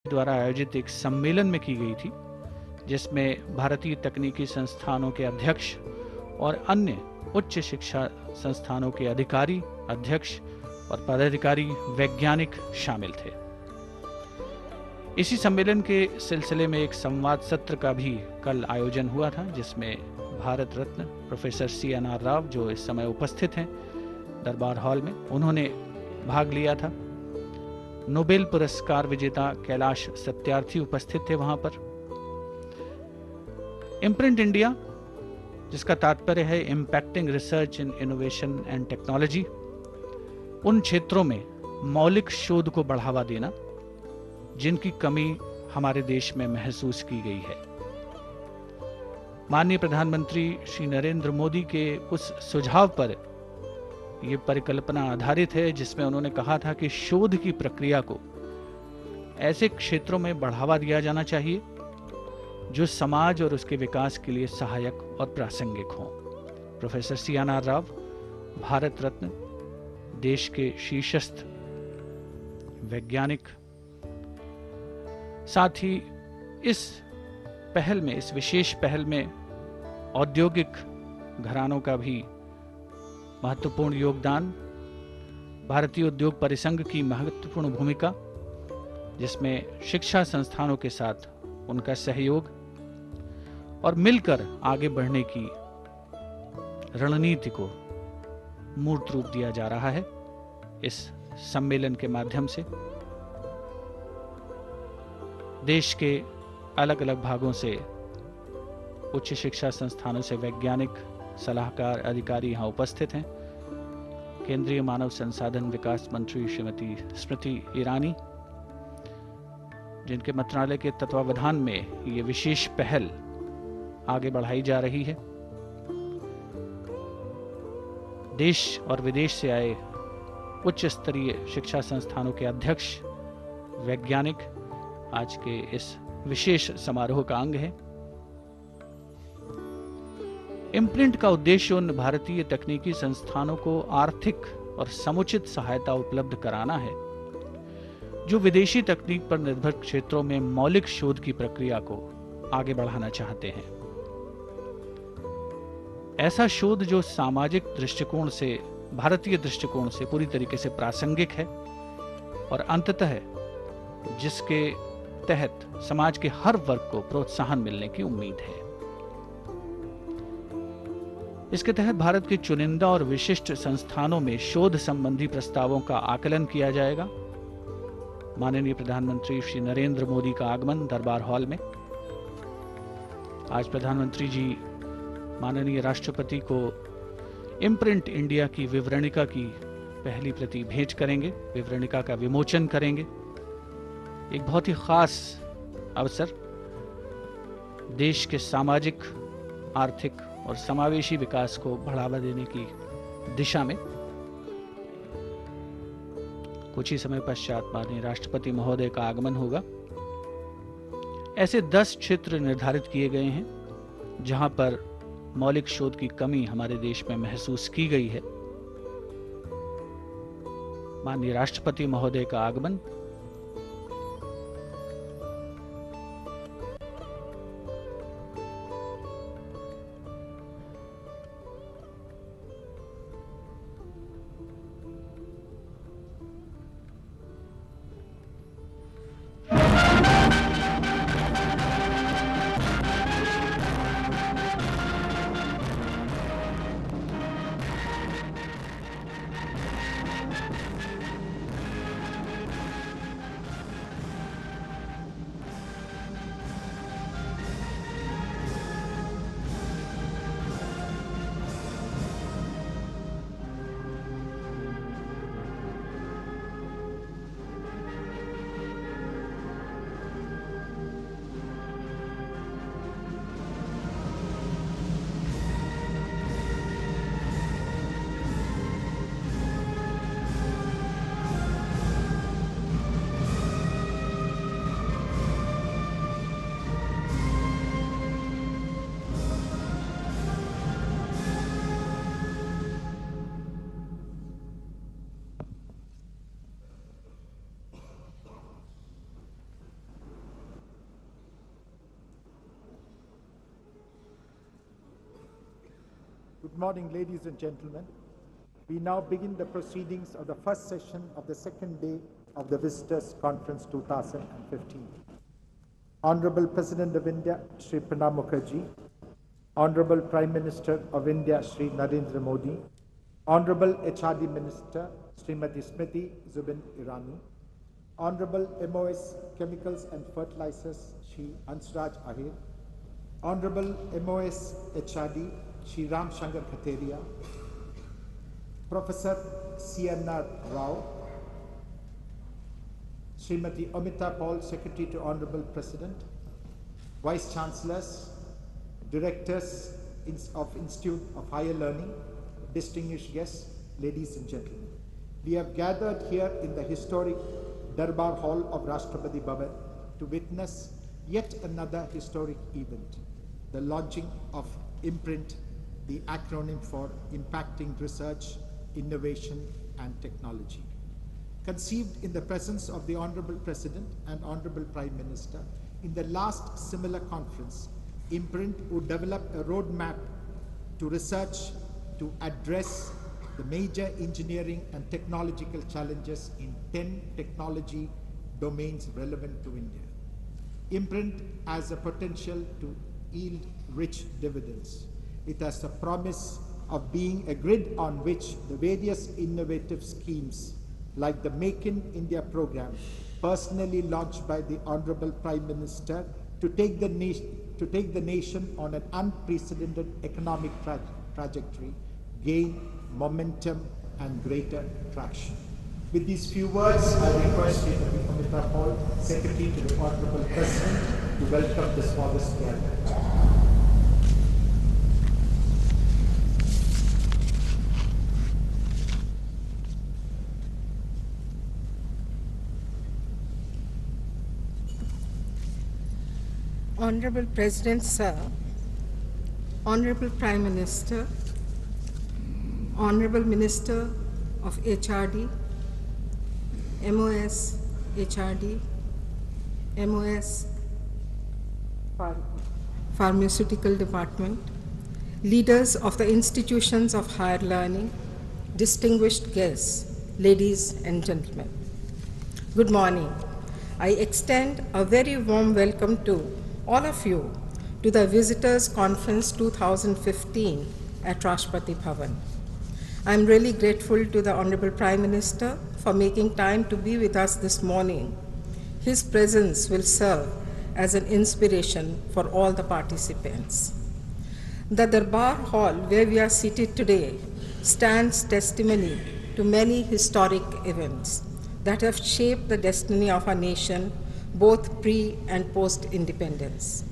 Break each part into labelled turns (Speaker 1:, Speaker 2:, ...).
Speaker 1: द्वारा आयोजित एक सम्मेलन में की गई थी, जिसमें भारतीय तकनीकी संस्थानों के अध्यक्ष और अन्य उच्च शिक्षा संस्थानों के अधिकारी, अध्यक्ष और पदाधिकारी, वैज्ञानिक शामिल थे। इसी सम्मेलन के सिलसिले में एक संवाद सत्र का भी कल आयोजन हुआ था, जिसमें भारत रत्न प्रोफेसर CNR राव, जो इस समय उपस्थित हैं दरबार हॉल में, उन्होंने भाग लिया था। नोबेल पुरस्कार विजेता कैलाश सत्यार्थी उपस्थित थे वहां पर। इम्प्रिंट इंडिया, जिसका तात्पर्य है impacting research in innovation and technology, उन क्षेत्रों में मौलिक शोध को बढ़ावा देना जिनकी कमी हमारे देश में महसूस की गई है। माननीय प्रधानमंत्री श्री नरेंद्र मोदी के उस सुझाव पर यह परिकल्पना आधारित है, जिसमें उन्होंने कहा था कि शोध की प्रक्रिया को ऐसे क्षेत्रों में बढ़ावा दिया जाना चाहिए जो समाज और उसके विकास के लिए सहायक और प्रासंगिक हों। प्रोफेसर CNR राव, भारत रत्न, देश के शीर्षस्थ वैज्ञानिक, साथ ही इस पहल में, इस विशेष पहल में औद्योगिक घरानों का भी महत्वपूर्ण योगदान, भारतीय उद्योग परिसंघ की महत्वपूर्ण भूमिका, जिसमें शिक्षा संस्थानों के साथ उनका सहयोग और मिलकर आगे बढ़ने की रणनीति को मूर्त रूप दिया जा रहा है इस सम्मेलन के माध्यम से। देश के अलग अलग भागों से, उच्च शिक्षा संस्थानों से वैज्ञानिक, सलाहकार, अधिकारी यहां उपस्थित हैं। केंद्रीय मानव संसाधन विकास मंत्री श्रीमती स्मृति ईरानी, जिनके मंत्रालय के तत्वावधान में ये विशेष पहल आगे बढ़ाई जा रही है। देश और विदेश से आए उच्च स्तरीय शिक्षा संस्थानों के अध्यक्ष, वैज्ञानिक आज के इस विशेष समारोह का अंग है। इम्प्रिंट का उद्देश्य उन भारतीय तकनीकी संस्थानों को आर्थिक और समुचित सहायता उपलब्ध कराना है जो विदेशी तकनीक पर निर्भर क्षेत्रों में मौलिक शोध की प्रक्रिया को आगे बढ़ाना चाहते हैं। ऐसा शोध जो सामाजिक दृष्टिकोण से, भारतीय दृष्टिकोण से पूरी तरीके से प्रासंगिक है और अंततः जिसके तहत समाज के हर वर्ग को प्रोत्साहन मिलने की उम्मीद है। इसके तहत भारत के चुनिंदा और विशिष्ट संस्थानों में शोध संबंधी प्रस्तावों का आकलन किया जाएगा। माननीय प्रधानमंत्री श्री नरेंद्र मोदी का आगमन दरबार हॉल में। आज प्रधानमंत्री जी माननीय राष्ट्रपति को इम्प्रिंट इंडिया की विवरणिका की पहली प्रति भेंट करेंगे, विवरणिका का विमोचन करेंगे। एक बहुत ही खास अवसर, देश के सामाजिक, आर्थिक और समावेशी विकास को बढ़ावा देने की दिशा में। कुछ ही समय पश्चात माननीय राष्ट्रपति महोदय का आगमन होगा। ऐसे 10 क्षेत्र निर्धारित किए गए हैं जहां पर मौलिक शोध की कमी हमारे देश में महसूस की गई है। माननीय राष्ट्रपति महोदय का आगमन,
Speaker 2: Good morning, ladies and gentlemen. We now begin the proceedings of the first session of the second day of the Visitors Conference 2015. Honorable President of India, Shri Pranab Mukherjee, Honorable Prime Minister of India, Shri Narendra Modi, Honorable HRD Minister, Srimati Smriti Zubin Irani, Honorable MOS Chemicals and Fertilizers, Shri Hansraj Ahir, Honorable MOS HRD, Shri Ram Shankar Khateria, Professor C.N.R. Rao, Srimati Amita Paul, Secretary to Honorable President, Vice Chancellors, Directors of Institute of Higher Learning, distinguished guests, ladies and gentlemen. We have gathered here in the historic Darbar Hall of Rashtrapati Bhavan to witness yet another historic event, the launching of IMPRINT, the acronym for Impacting Research, Innovation and Technology. Conceived in the presence of the Honorable President and Honorable Prime Minister, in the last similar conference, IMPRINT would develop a roadmap to research to address the major engineering and technological challenges in 10 technology domains relevant to India. IMPRINT has a potential to yield rich dividends. It has the promise of being a grid on which the various innovative schemes like the Make in India program, personally launched by the Honorable Prime Minister to take the nation on an unprecedented economic trajectory, gain momentum and greater traction. With these few words, I request Srimati Amita Paul, Secretary to the Honorable President, to welcome this august gathering.
Speaker 3: Honorable President, Sir, Honorable Prime Minister, Honorable Minister of HRD, MOS HRD, MOS Pharmaceutical Department, leaders of the institutions of higher learning, distinguished guests, ladies and gentlemen. Good morning. I extend a very warm welcome to all of you to the Visitors Conference 2015 at Rashtrapati Bhavan. I am really grateful to the Honorable Prime Minister for making time to be with us this morning. His presence will serve as an inspiration for all the participants. The Darbar Hall where we are seated today stands testimony to many historic events that have shaped the destiny of our nation both pre and post-independence.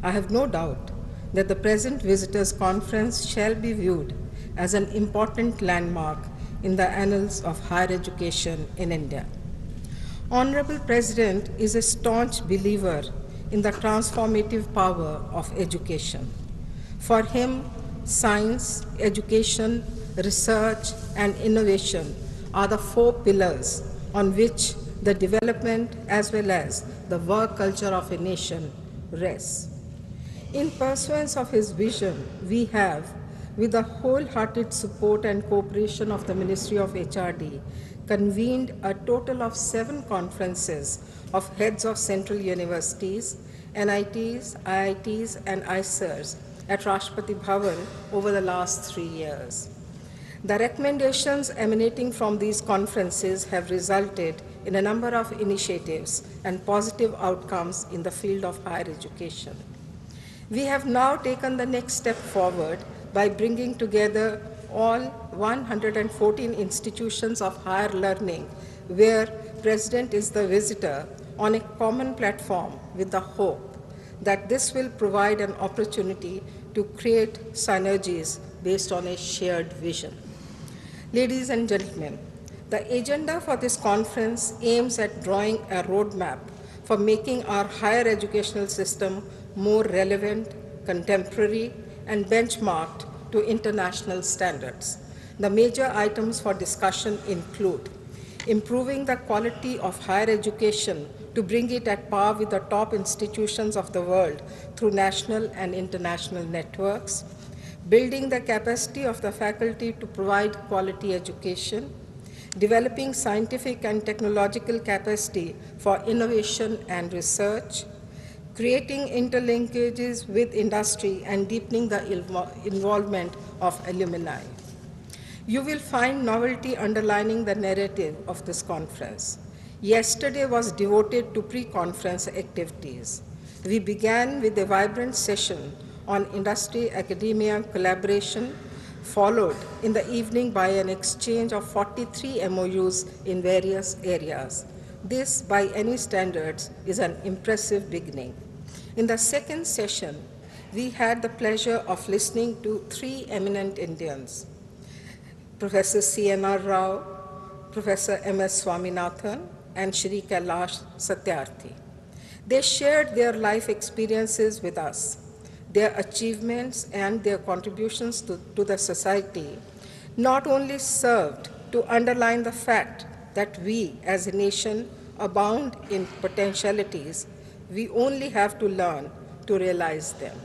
Speaker 3: I have no doubt that the present Visitors' Conference shall be viewed as an important landmark in the annals of higher education in India. Honorable President is a staunch believer in the transformative power of education. For him, science, education, research, and innovation are the four pillars on which the development as well as the work culture of a nation rests. In pursuance of his vision, we have, with the wholehearted support and cooperation of the Ministry of HRD, convened a total of 7 conferences of heads of central universities, NITs, IITs, and ICERs at Rashtrapati Bhavan over the last 3 years. The recommendations emanating from these conferences have resulted in a number of initiatives and positive outcomes in the field of higher education. We have now taken the next step forward by bringing together all 114 institutions of higher learning where President is the visitor on a common platform with the hope that this will provide an opportunity to create synergies based on a shared vision. Ladies and gentlemen, the agenda for this conference aims at drawing a roadmap for making our higher educational system more relevant, contemporary, and benchmarked to international standards. The major items for discussion include improving the quality of higher education to bring it at par with the top institutions of the world through national and international networks, building the capacity of the faculty to provide quality education, developing scientific and technological capacity for innovation and research, creating interlinkages with industry, and deepening the involvement of alumni. You will find novelty underlining the narrative of this conference. Yesterday was devoted to pre-conference activities. We began with a vibrant session on industry-academia collaboration, followed in the evening by an exchange of 43 MOUs in various areas. This, by any standards, is an impressive beginning. In the second session, we had the pleasure of listening to three eminent Indians, Professor C.N.R. Rao, Professor M.S. Swaminathan, and Shri Kailash Satyarthi. They shared their life experiences with us, their achievements and their contributions to the society not only served to underline the fact that we as a nation abound in potentialities, we only have to learn to realize them.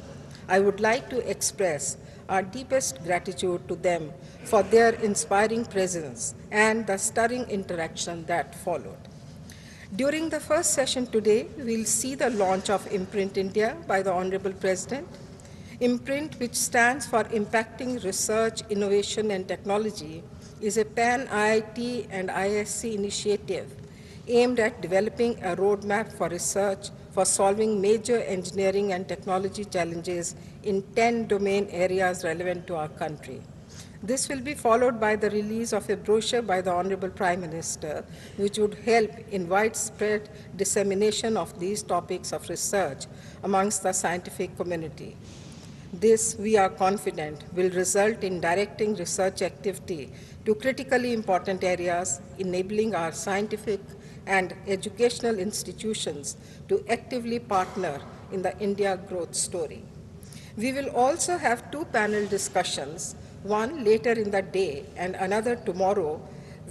Speaker 3: I would like to express our deepest gratitude to them for their inspiring presence and the stirring interaction that followed. During the first session today, we'll see the launch of Imprint India by the Honorable President. Imprint, which stands for Impacting Research, Innovation and Technology, is a pan-IIT and ISC initiative aimed at developing a roadmap for research for solving major engineering and technology challenges in 10 domain areas relevant to our country. This will be followed by the release of a brochure by the Honorable Prime Minister, which would help in widespread dissemination of these topics of research amongst the scientific community. This, we are confident, will result in directing research activity to critically important areas, enabling our scientific and educational institutions to actively partner in the India growth story. We will also have two panel discussions, one later in the day and another tomorrow,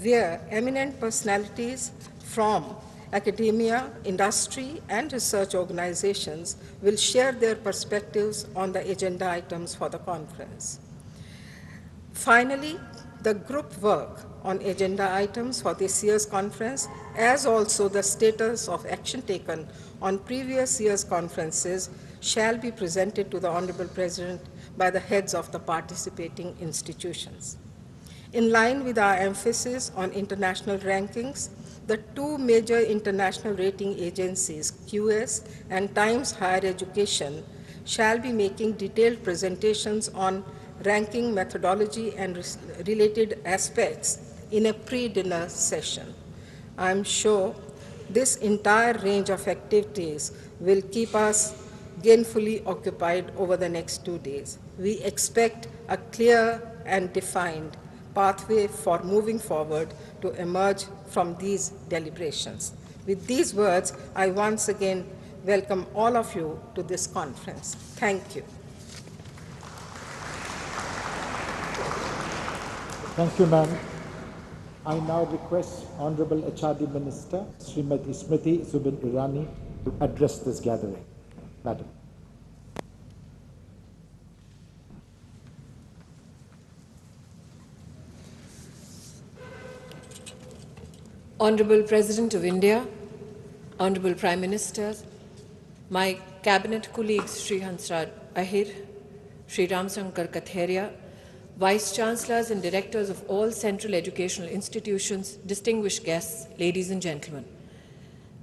Speaker 3: where eminent personalities from academia, industry, and research organizations will share their perspectives on the agenda items for the conference. Finally, the group work on agenda items for this year's conference, as also the status of action taken on previous year's conferences, shall be presented to the Honorable President by the heads of the participating institutions. In line with our emphasis on international rankings, the two major international rating agencies, QS and Times Higher Education, shall be making detailed presentations on ranking methodology and related aspects in a pre-dinner session. I'm sure this entire range of activities will keep us gainfully occupied over the next 2 days. We expect a clear and defined pathway for moving forward to emerge from these deliberations. With these words, I once again welcome all of you to this conference. Thank you.
Speaker 2: Thank you, ma'am. I now request Honorable HRD Minister, Srimati Smriti Zubin Irani, to address this gathering. Madam.
Speaker 4: Honorable President of India, Honorable Prime Minister, my cabinet colleagues Shri Hansraj Ahir, Shri Ramsankar Katheria, Vice Chancellors and Directors of all central educational institutions, distinguished guests, ladies and gentlemen.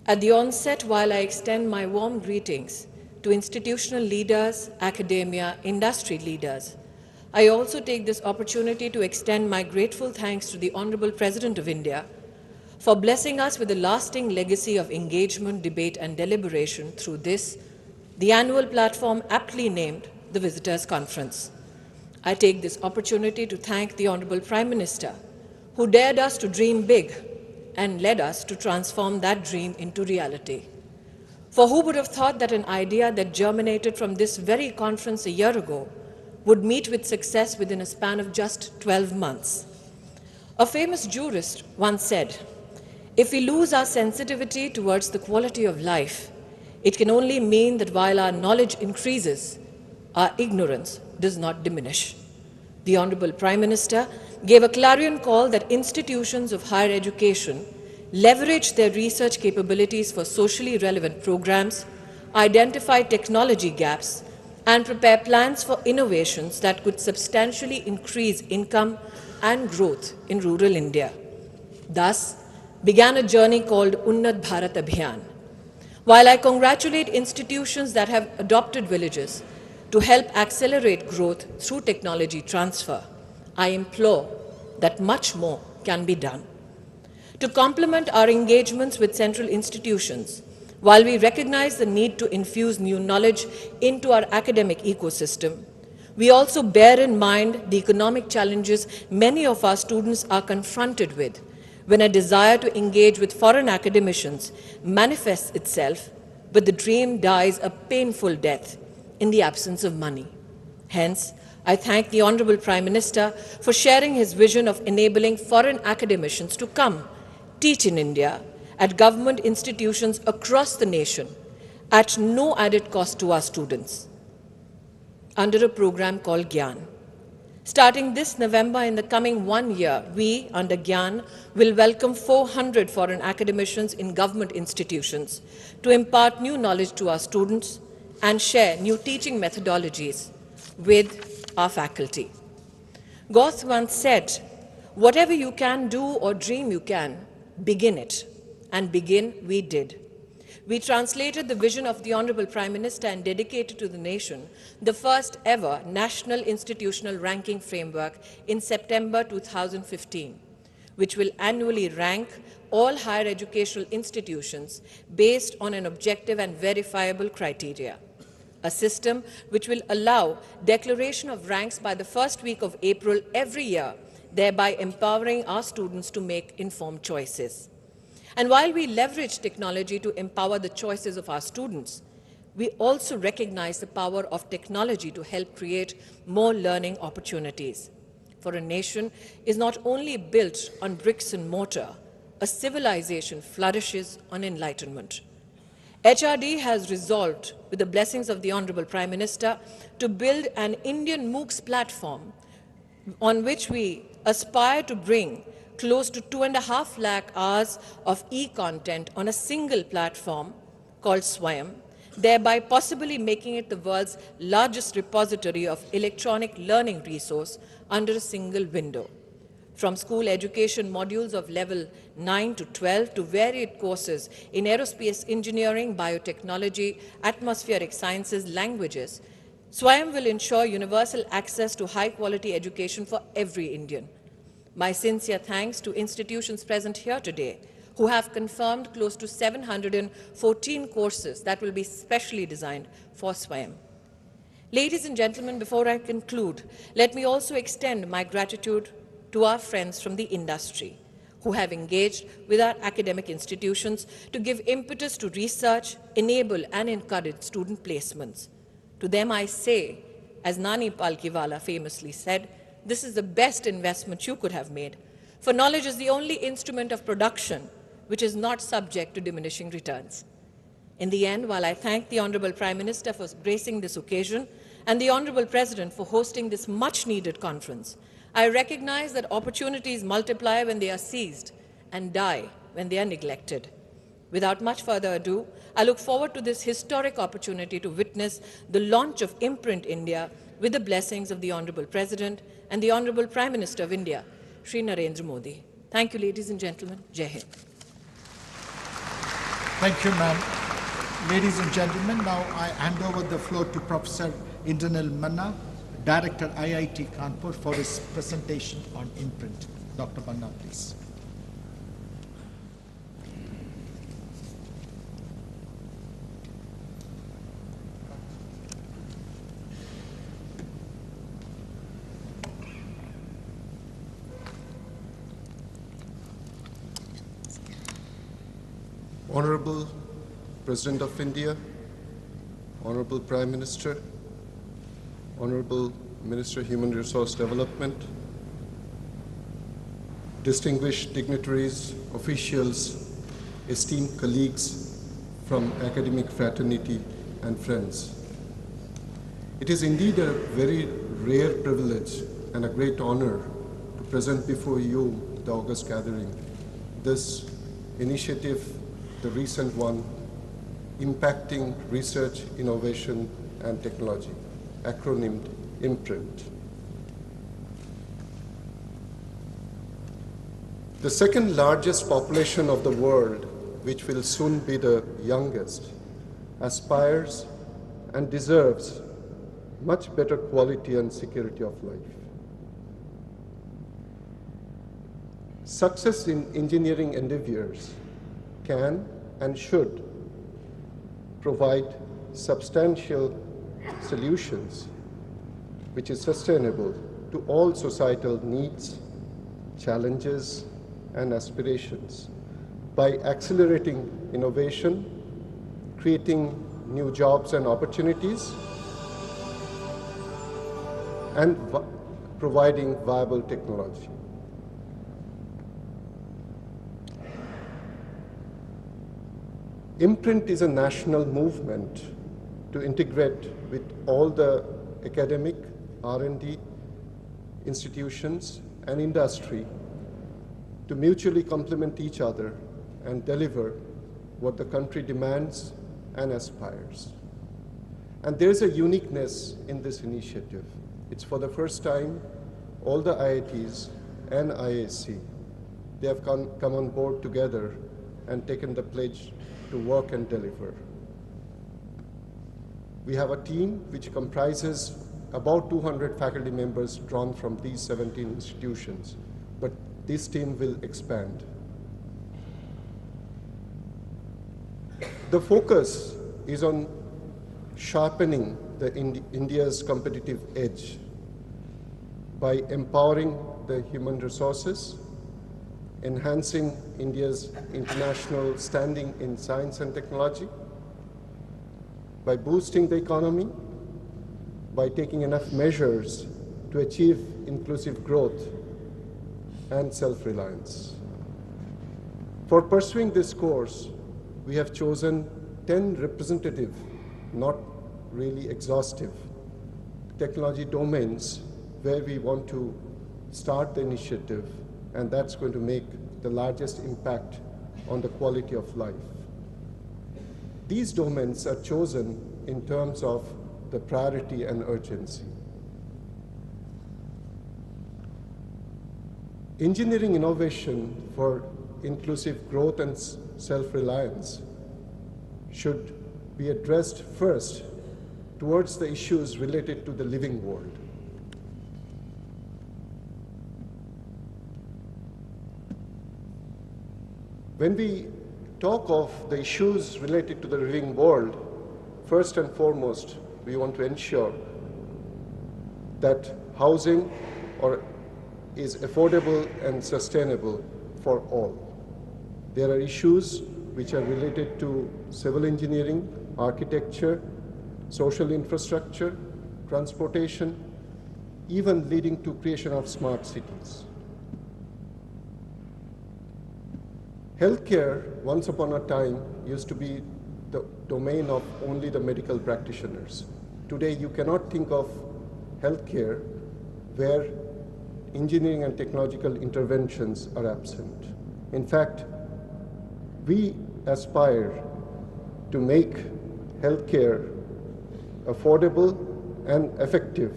Speaker 4: At the onset, while I extend my warm greetings to institutional leaders, academia, industry leaders, I also take this opportunity to extend my grateful thanks to the Honorable President of India for blessing us with a lasting legacy of engagement, debate and deliberation through this, the annual platform aptly named the Visitors' Conference. I take this opportunity to thank the Honorable Prime Minister, who dared us to dream big and led us to transform that dream into reality. For who would have thought that an idea that germinated from this very conference a year ago would meet with success within a span of just 12 months? A famous jurist once said, "If we lose our sensitivity towards the quality of life, it can only mean that while our knowledge increases, our ignorance does not diminish. The Honorable Prime Minister gave a clarion call that institutions of higher education leverage their research capabilities for socially relevant programs, identify technology gaps, and prepare plans for innovations that could substantially increase income and growth in rural India. Thus began a journey called Unnat Bharat Abhiyan. While I congratulate institutions that have adopted villages to help accelerate growth through technology transfer, I implore that much more can be done. To complement our engagements with central institutions, while we recognize the need to infuse new knowledge into our academic ecosystem, we also bear in mind the economic challenges many of our students are confronted with when a desire to engage with foreign academicians manifests itself, but the dream dies a painful death in the absence of money. Hence, I thank the Honorable Prime Minister for sharing his vision of enabling foreign academicians to come teach in India at government institutions across the nation at no added cost to our students under a program called GYAN. Starting this November, in the coming 1 year, we, under GYAN, will welcome 400 foreign academicians in government institutions to impart new knowledge to our students and share new teaching methodologies with our faculty. Goth once said, "Whatever you can do or dream you can, begin it." And begin we did. We translated the vision of the Honorable Prime Minister and dedicated to the nation the first ever National Institutional Ranking Framework in September 2015, which will annually rank all higher educational institutions based on an objective and verifiable criteria. A system which will allow declaration of ranks by the first week of April every year, thereby empowering our students to make informed choices. And while we leverage technology to empower the choices of our students, we also recognize the power of technology to help create more learning opportunities. For a nation is not only built on bricks and mortar, a civilization flourishes on enlightenment. HRD has resolved, with the blessings of the Honorable Prime Minister, to build an Indian MOOCs platform on which we aspire to bring close to 2.5 lakh hours of e-content on a single platform called Swayam, thereby possibly making it the world's largest repository of electronic learning resource under a single window. From school education modules of level 9 to 12 to varied courses in aerospace engineering, biotechnology, atmospheric sciences, languages, Swayam will ensure universal access to high-quality education for every Indian. My sincere thanks to institutions present here today who have confirmed close to 714 courses that will be specially designed for Swayam. Ladies and gentlemen, before I conclude, let me also extend my gratitude to our friends from the industry who have engaged with our academic institutions to give impetus to research, enable and encourage student placements. To them I say, as Nani Palkiwala famously said, this is the best investment you could have made, for knowledge is the only instrument of production which is not subject to diminishing returns. In the end, while I thank the Honorable Prime Minister for gracing this occasion and the Honorable President for hosting this much-needed conference, I recognize that opportunities multiply when they are seized and die when they are neglected. Without much further ado, I look forward to this historic opportunity to witness the launch of Imprint India with the blessings of the Honorable President and the Honorable Prime Minister of India, Shri Narendra Modi. Thank you, ladies and gentlemen. Jai Hind.
Speaker 2: Thank you, ma'am. Ladies and gentlemen, now I hand over the floor to Professor Indranil Manna, Director IIT Kanpur, for his presentation on Imprint. Dr. Manna, please.
Speaker 5: Honorable President of India, Honorable Prime Minister, Honorable Minister of Human Resource Development, distinguished dignitaries, officials, esteemed colleagues from academic fraternity and friends. It is indeed a very rare privilege and a great honor to present before you the August gathering. This initiative, the recent one, impacting research, innovation, and technology, acronymed IMPRINT. The second largest population of the world, which will soon be the youngest, aspires and deserves much better quality and security of life. Success in engineering endeavors can and should provide substantial solutions which is sustainable to all societal needs, challenges, and aspirations by accelerating innovation, creating new jobs and opportunities, and providing viable technology. IMPRINT is a national movement to integrate with all the academic, R&D institutions and industry to mutually complement each other and deliver what the country demands and aspires. And there's a uniqueness in this initiative. It's for the first time, all the IITs and IAC, they have come on board together and taken the pledge to work and deliver. We have a team which comprises about 200 faculty members drawn from these 17 institutions, but this team will expand. The focus is on sharpening India's competitive edge by empowering the human resources, enhancing India's international standing in science and technology, by boosting the economy, by taking enough measures to achieve inclusive growth and self-reliance. For pursuing this course, we have chosen 10 representative, not really exhaustive, technology domains where we want to start the initiative, and that's going to make the largest impact on the quality of life. These domains are chosen in terms of the priority and urgency. Engineering innovation for inclusive growth and self-reliance should be addressed first towards the issues related to the living world. When we talk of the issues related to the living world, first and foremost, we want to ensure that housing is affordable and sustainable for all. There are issues which are related to civil engineering, architecture, social infrastructure, transportation, even leading to creation of smart cities. Healthcare, once upon a time, used to be the domain of only the medical practitioners. Today, you cannot think of healthcare where engineering and technological interventions are absent. In fact, we aspire to make healthcare affordable and effective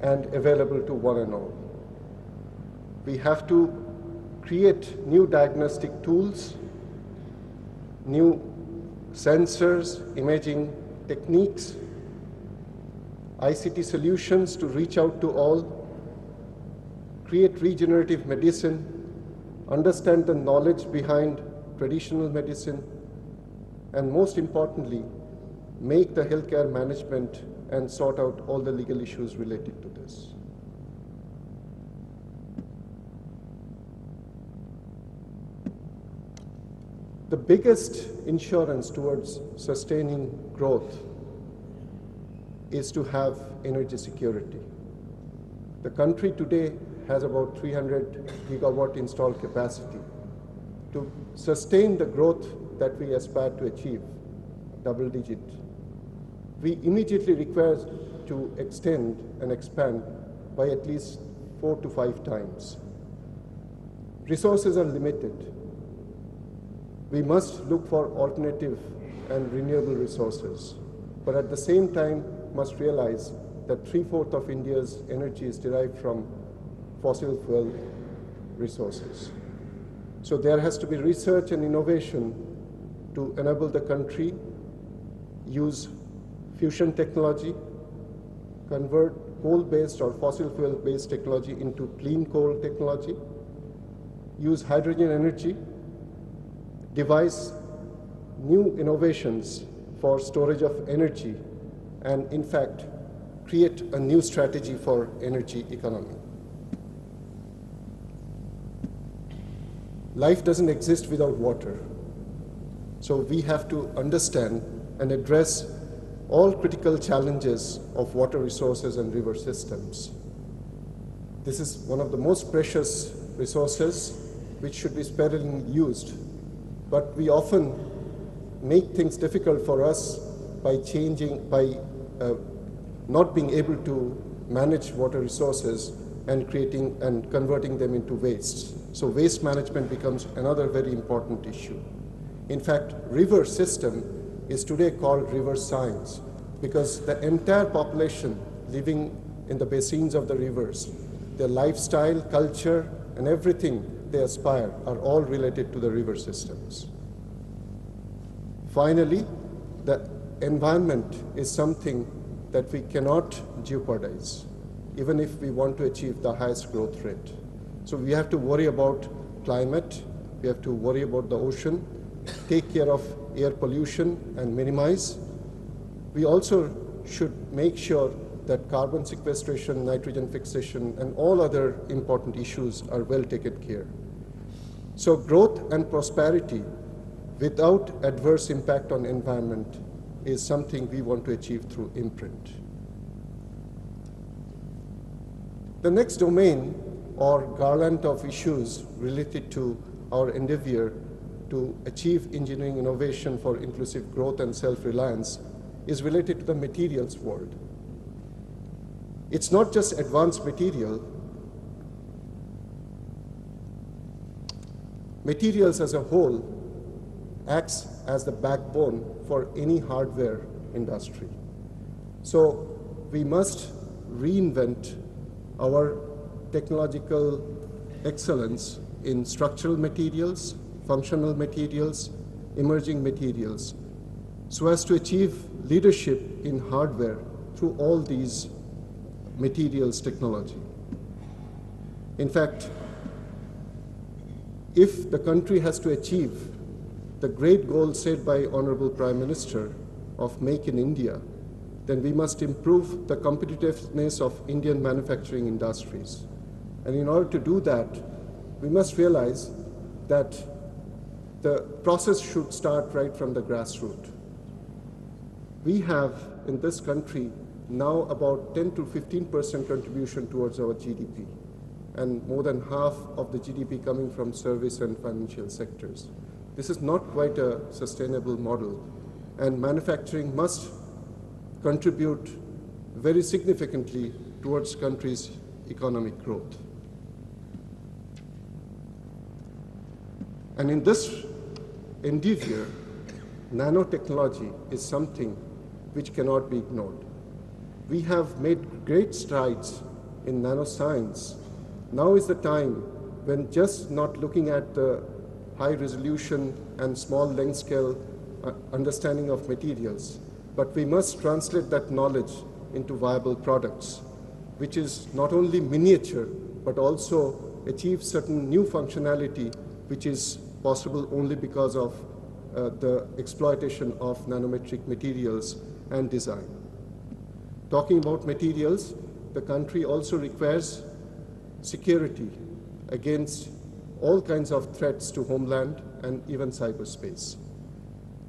Speaker 5: and available to one and all. We have to create new diagnostic tools, new sensors, imaging techniques, ICT solutions to reach out to all, create regenerative medicine, understand the knowledge behind traditional medicine, and most importantly, make the healthcare management and sort out all the legal issues related to this. The biggest insurance towards sustaining growth is to have energy security. The country today has about 300 gigawatt installed capacity. To sustain the growth that we aspire to achieve, double digit, we immediately require to extend and expand by at least 4 to 5 times. Resources are limited. We must look for alternative and renewable resources, but at the same time must realize that 3/4 of India's energy is derived from fossil fuel resources. So there has to be research and innovation to enable the country use fusion technology, convert coal-based or fossil fuel-based technology into clean coal technology, use hydrogen energy, devise new innovations for storage of energy, and in fact, create a new strategy for energy economy. Life doesn't exist without water. So we have to understand and address all critical challenges of water resources and river systems. This is one of the most precious resources which should be sparingly used, but we often make things difficult for us by not being able to manage water resources and creating and converting them into wastes. So waste management becomes another very important issue. In fact, river system is today called river science because the entire population living in the basins of the rivers, their lifestyle, culture, and everything they aspire are all related to the river systems. Finally, the environment is something that we cannot jeopardize, even if we want to achieve the highest growth rate. So we have to worry about climate, we have to worry about the ocean, take care of air pollution and minimize. We also should make sure that carbon sequestration, nitrogen fixation, and all other important issues are well taken care. So growth and prosperity without adverse impact on environment is something we want to achieve through imprint. The next domain or garland of issues related to our endeavor to achieve engineering innovation for inclusive growth and self-reliance is related to the materials world. It's not just advanced material. Materials as a whole acts as the backbone for any hardware industry. So we must reinvent our technological excellence in structural materials, functional materials, emerging materials, so as to achieve leadership in hardware through all these materials technology. In fact, if the country has to achieve the great goal set by Honorable Prime Minister of Make in India, then we must improve the competitiveness of Indian manufacturing industries. And in order to do that, we must realize that the process should start right from the grassroots. We have in this country now about 10 to 15% contribution towards our GDP, and more than half of the GDP coming from service and financial sectors. This is not quite a sustainable model, and manufacturing must contribute very significantly towards country's economic growth. And in this endeavor, nanotechnology is something which cannot be ignored. We have made great strides in nanoscience. Now is the time when just not looking at the high resolution and small length scale understanding of materials, but we must translate that knowledge into viable products, which is not only miniature, but also achieve certain new functionality, which is possible only because of the exploitation of nanometric materials and design. Talking about materials, the country also requires security against all kinds of threats to homeland and even cyberspace.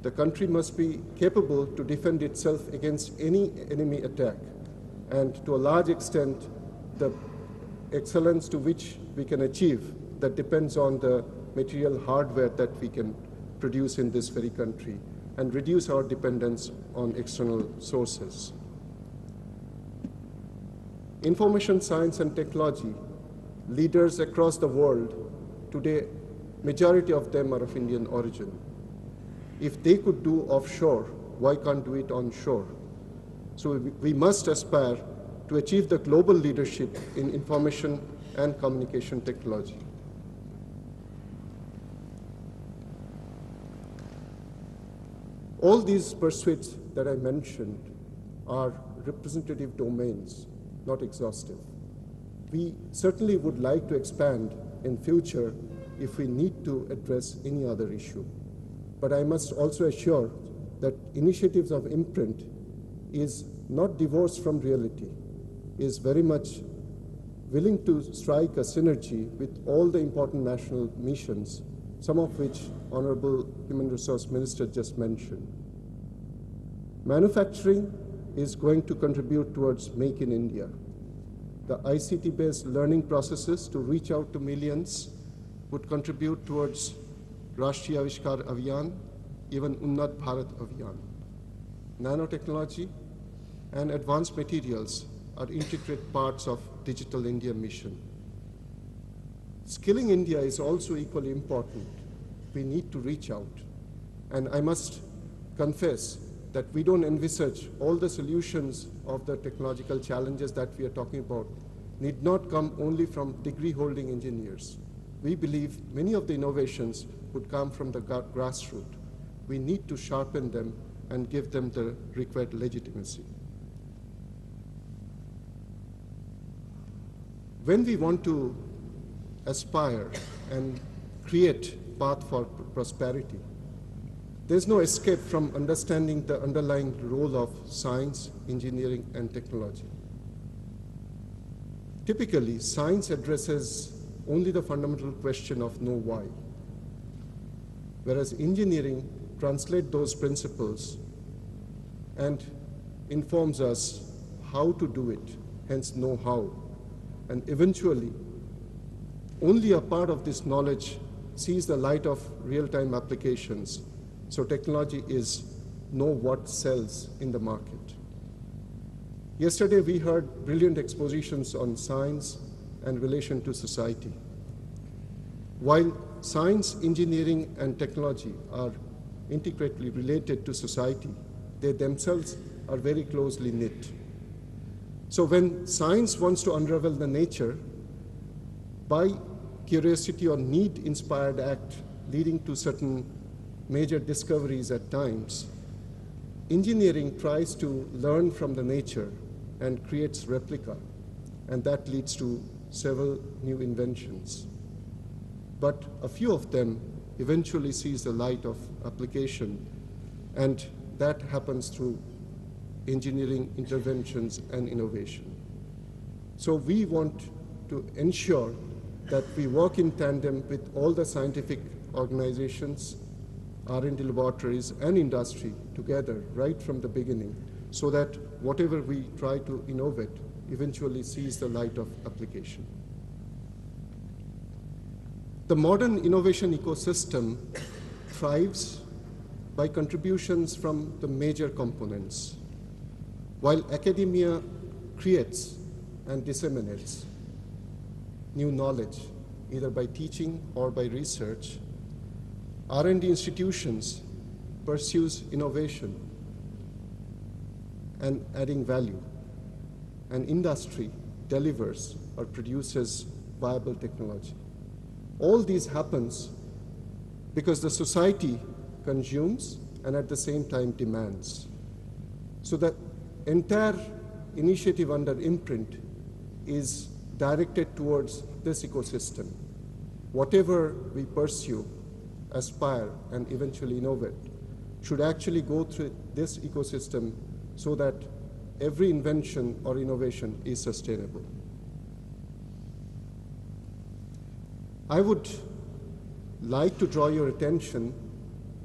Speaker 5: The country must be capable to defend itself against any enemy attack, and to a large extent, the excellence to which we can achieve that depends on the material hardware that we can produce in this very country and reduce our dependence on external sources. Information science and technology leaders across the world today, majority of them are of Indian origin. If they could do offshore, why can't do it onshore? So we must aspire to achieve the global leadership in information and communication technology. All these pursuits that I mentioned are representative domains, not exhaustive. We certainly would like to expand in future if we need to address any other issue. But I must also assure that initiatives of imprint is not divorced from reality, is very much willing to strike a synergy with all the important national missions, some of which Honorable Human Resource Minister just mentioned. Manufacturing is going to contribute towards Make in India. The ICT-based learning processes to reach out to millions would contribute towards Rashtriya Avishkar Abhiyan, even Unnat Bharat Abhiyan. Nanotechnology and advanced materials are intricate parts of Digital India mission. Skilling India is also equally important. We need to reach out. And I must confess that we don't envisage all the solutions of the technological challenges that we are talking about need not come only from degree-holding engineers. We believe many of the innovations would come from the grassroots. We need to sharpen them and give them the required legitimacy. When we want to aspire and create path for prosperity, there's no escape from understanding the underlying role of science, engineering, and technology. Typically, science addresses only the fundamental question of know why, whereas engineering translates those principles and informs us how to do it, hence know how. And eventually, only a part of this knowledge sees the light of real-time applications. So technology is know what sells in the market. Yesterday, we heard brilliant expositions on science and relation to society. While science, engineering, and technology are intricately related to society, they themselves are very closely knit. So when science wants to unravel the nature, by curiosity or need-inspired act leading to certain major discoveries at times, engineering tries to learn from the nature and creates replica, and that leads to several new inventions. But a few of them eventually sees the light of application, and that happens through engineering interventions and innovation. So we want to ensure that we work in tandem with all the scientific organizations, R&D laboratories, and industry together right from the beginning, so that whatever we try to innovate eventually sees the light of application. The modern innovation ecosystem thrives by contributions from the major components. While academia creates and disseminates new knowledge, either by teaching or by research, R&D institutions pursues innovation and adding value, and industry delivers or produces viable technology. All these happens because the society consumes and at the same time demands. So that entire initiative under imprint is directed towards this ecosystem. Whatever we pursue, aspire, and eventually innovate should actually go through this ecosystem so that every invention or innovation is sustainable. I would like to draw your attention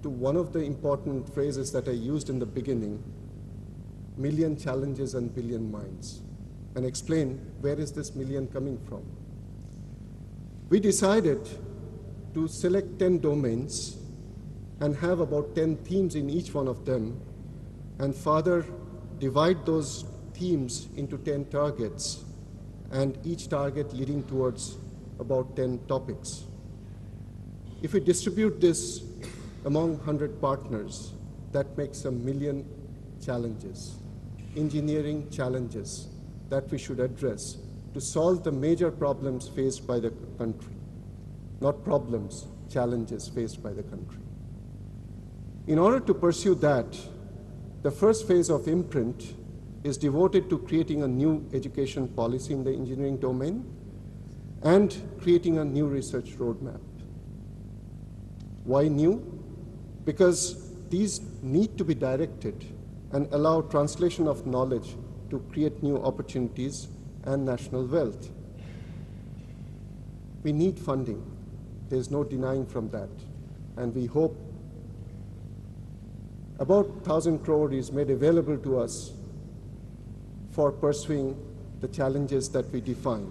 Speaker 5: to one of the important phrases that I used in the beginning, million challenges and billion minds, and explain where is this million coming from. We decided to select 10 domains and have about 10 themes in each one of them, and further divide those themes into 10 targets and each target leading towards about 10 topics. If we distribute this among 100 partners, that makes 1 million challenges, engineering challenges that we should address to solve the major problems faced by the country. Not problems, challenges faced by the country. In order to pursue that, the first phase of Imprint is devoted to creating a new education policy in the engineering domain and creating a new research roadmap. Why new? Because these need to be directed and allow translation of knowledge to create new opportunities and national wealth. We need funding. There's no denying from that. And we hope about 1,000 crore is made available to us for pursuing the challenges that we define.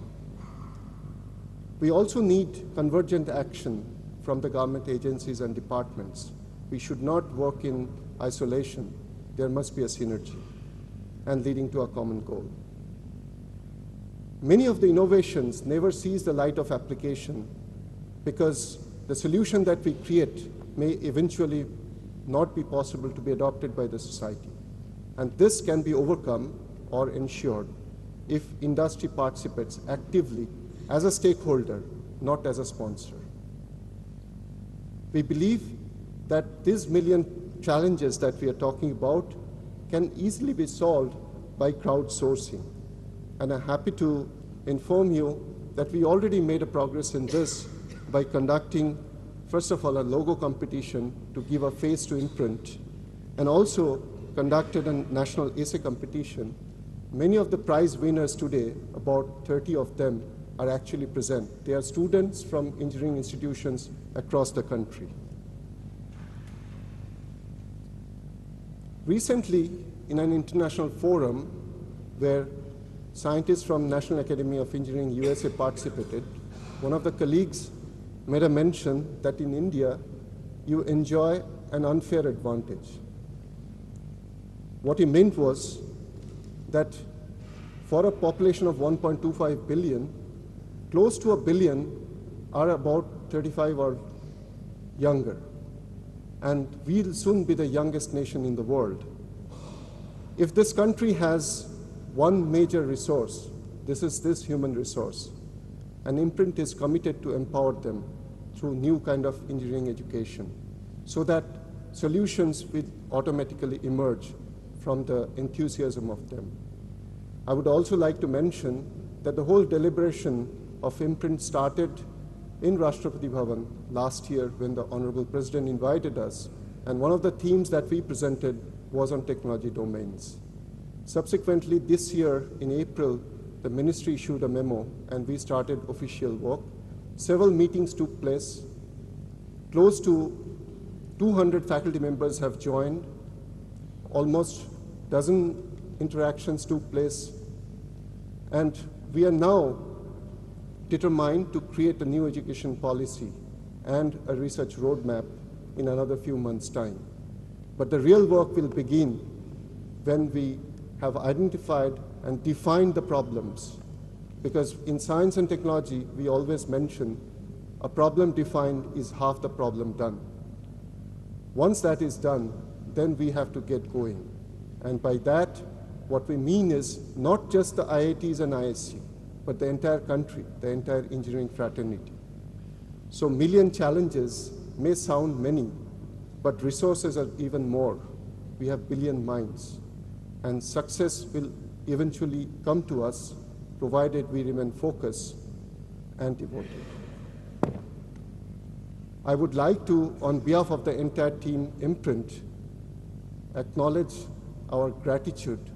Speaker 5: We also need convergent action from the government agencies and departments. We should not work in isolation. There must be a synergy and leading to a common goal. Many of the innovations never sees the light of application because the solution that we create may eventually not be possible to be adopted by the society. And this can be overcome or ensured if industry participates actively as a stakeholder, not as a sponsor. We believe that these million challenges that we are talking about can easily be solved by crowdsourcing. And I'm happy to inform you that we already made a progress in this by conducting, first of all, a logo competition to give a face to Imprint, and also conducted a national essay competition. Many of the prize winners today, about 30 of them, are actually present. They are students from engineering institutions across the country. Recently, in an international forum where scientists from National Academy of Engineering USA participated, one of the colleagues made a mention that in India, you enjoy an unfair advantage. What he meant was that for a population of 1.25 billion, close to 1 billion are about 35 or younger. And we'll soon be the youngest nation in the world. If this country has one major resource, this is this human resource, and Imprint is committed to empower them through new kind of engineering education so that solutions will automatically emerge from the enthusiasm of them. I would also like to mention that the whole deliberation of Imprint started in Rashtrapati Bhavan last year when the Honorable President invited us, and one of the themes that we presented was on technology domains. Subsequently, this year in April, the ministry issued a memo and we started official work. Several meetings took place. Close to 200 faculty members have joined. Almost a dozen interactions took place. And we are now determined to create a new education policy and a research roadmap in another few months' time. But the real work will begin when we have identified and defined the problems. Because in science and technology, we always mention a problem defined is half the problem done. Once that is done, then we have to get going. And by that, what we mean is not just the IITs and ISC, but the entire country, the entire engineering fraternity. So million challenges may sound many, but resources are even more. We have billion minds, and success will eventually come to us provided we remain focused and devoted. I would like to, on behalf of the entire team Imprint, acknowledge our gratitude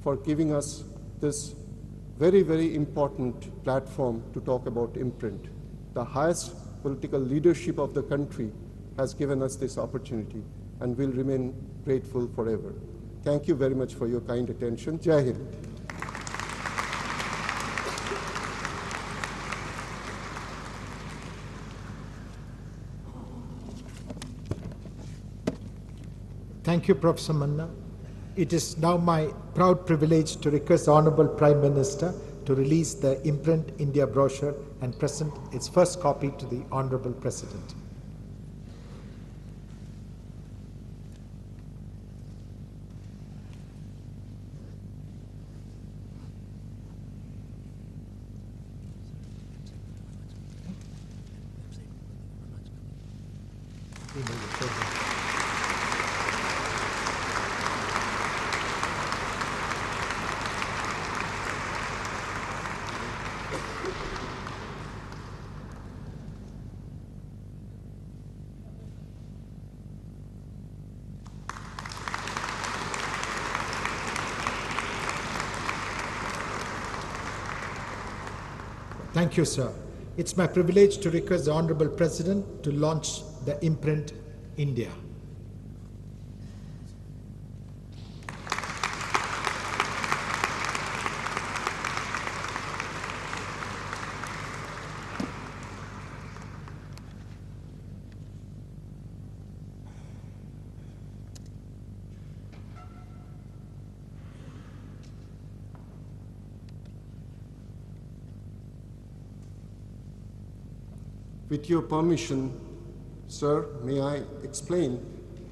Speaker 5: for giving us this very, very important platform to talk about Imprint. The highest political leadership of the country has given us this opportunity and will remain grateful forever. Thank you very much for your kind attention. Jai Hind.
Speaker 2: Thank you, Professor Manna. It is now my proud privilege to request the Honorable Prime Minister to release the Imprint India brochure and present its first copy to the Honorable President. Thank you, sir. It's my privilege to request the Honorable President to launch the Imprint India.
Speaker 5: With your permission, sir, may I explain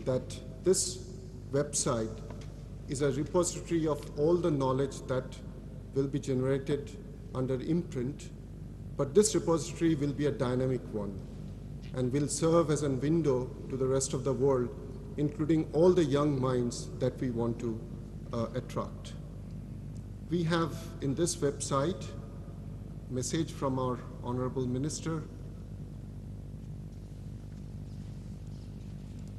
Speaker 5: that this website is a repository of all the knowledge that will be generated under Imprint, but this repository will be a dynamic one and will serve as a window to the rest of the world, including all the young minds that we want to attract. We have in this website a message from our Honorable Minister.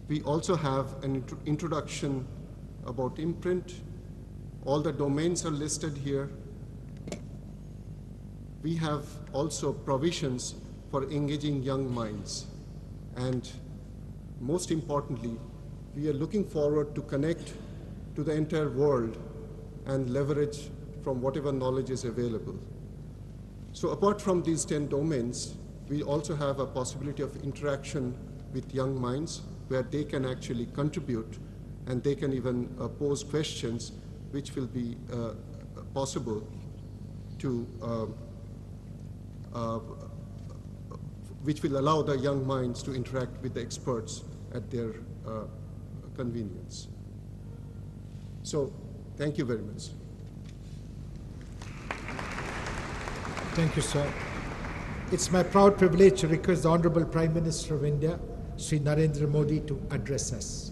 Speaker 5: We also have an introduction about Imprint. All the domains are listed here. We have also provisions for engaging young minds. And most importantly, we are looking forward to connect to the entire world and leverage from whatever knowledge is available. So apart from these 10 domains, we also have a possibility of interaction with young minds where they can actually contribute and they can even pose questions which will be possible to, which will allow the young minds to interact with the experts at their convenience. So, thank you very much.
Speaker 2: Thank you, sir. It's my proud privilege to request the Honorable Prime Minister of India, Shri Narendra Modi, to address us.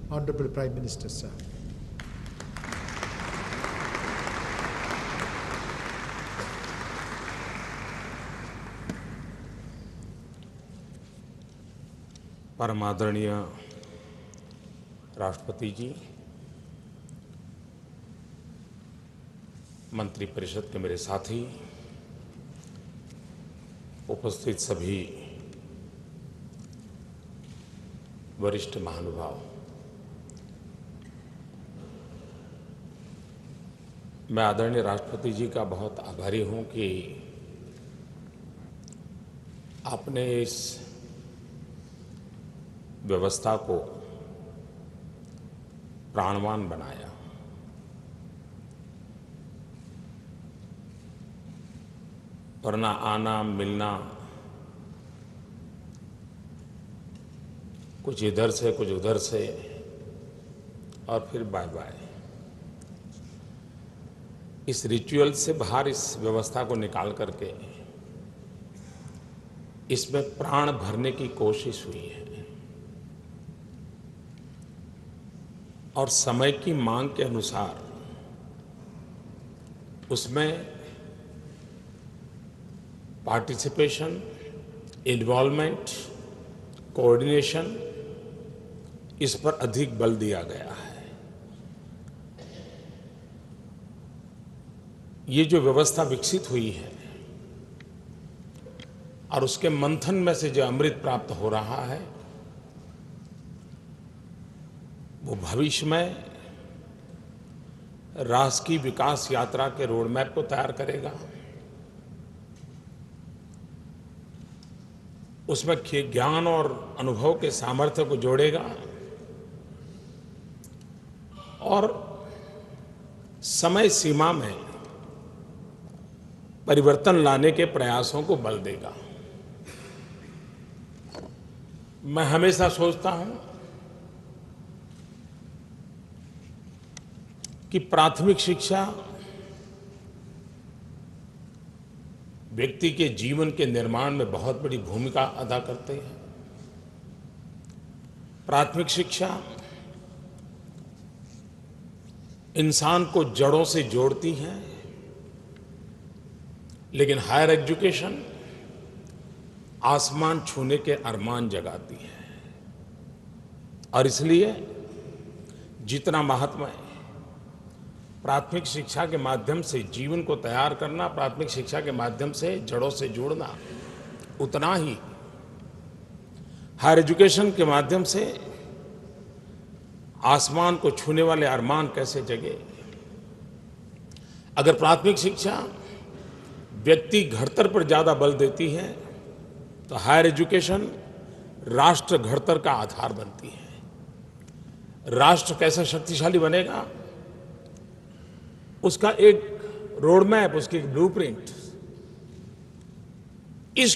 Speaker 2: Honorable Prime Minister, sir.
Speaker 6: परम आदरणीय राष्ट्रपति जी, मंत्रिपरिषद के मेरे साथी, उपस्थित सभी वरिष्ठ महानुभाव, मैं आदरणीय राष्ट्रपति जी का बहुत आभारी हूं कि आपने इस व्यवस्था को प्राणवान बनाया। वरना आना मिलना कुछ इधर से कुछ उधर से और फिर बाय बाय, इस रिचुअल से बाहर इस व्यवस्था को निकाल करके इसमें प्राण भरने की कोशिश हुई है और समय की मांग के अनुसार उसमें पार्टिसिपेशन, इन्वॉल्वमेंट, कोऑर्डिनेशन, इस पर अधिक बल दिया गया है। ये जो व्यवस्था विकसित हुई है और उसके मंथन में से जो अमृत प्राप्त हो रहा है, वो भविष्य में राष्ट्र की विकास यात्रा के रोडमैप को तैयार करेगा। उसमें ज्ञान और अनुभव के सामर्थ्य को जोड़ेगा और समय सीमा में परिवर्तन लाने के प्रयासों को बल देगा। मैं हमेशा सोचता हूं कि प्राथमिक शिक्षा व्यक्ति के जीवन के निर्माण में बहुत बड़ी भूमिका अदा करते हैं। प्राथमिक शिक्षा इंसान को जड़ों से जोड़ती है, लेकिन हायर एजुकेशन आसमान छूने के अरमान जगाती है। और इसलिए जितना महत्व है प्राथमिक शिक्षा के माध्यम से जीवन को तैयार करना, प्राथमिक शिक्षा के माध्यम से जड़ों से जोड़ना, उतना ही हायर एजुकेशन के माध्यम से आसमान को छूने वाले अरमान कैसे जगे। अगर प्राथमिक शिक्षा व्यक्ति घड़तर पर ज़्यादा बल देती है तो हायर एजुकेशन राष्ट्र घड़तर का आधार बनती है। राष्ट्र कैसा शक्तिशाली बनेगा, उसका एक रोड मैप, उसकी एक ब्लूप्रिंट इस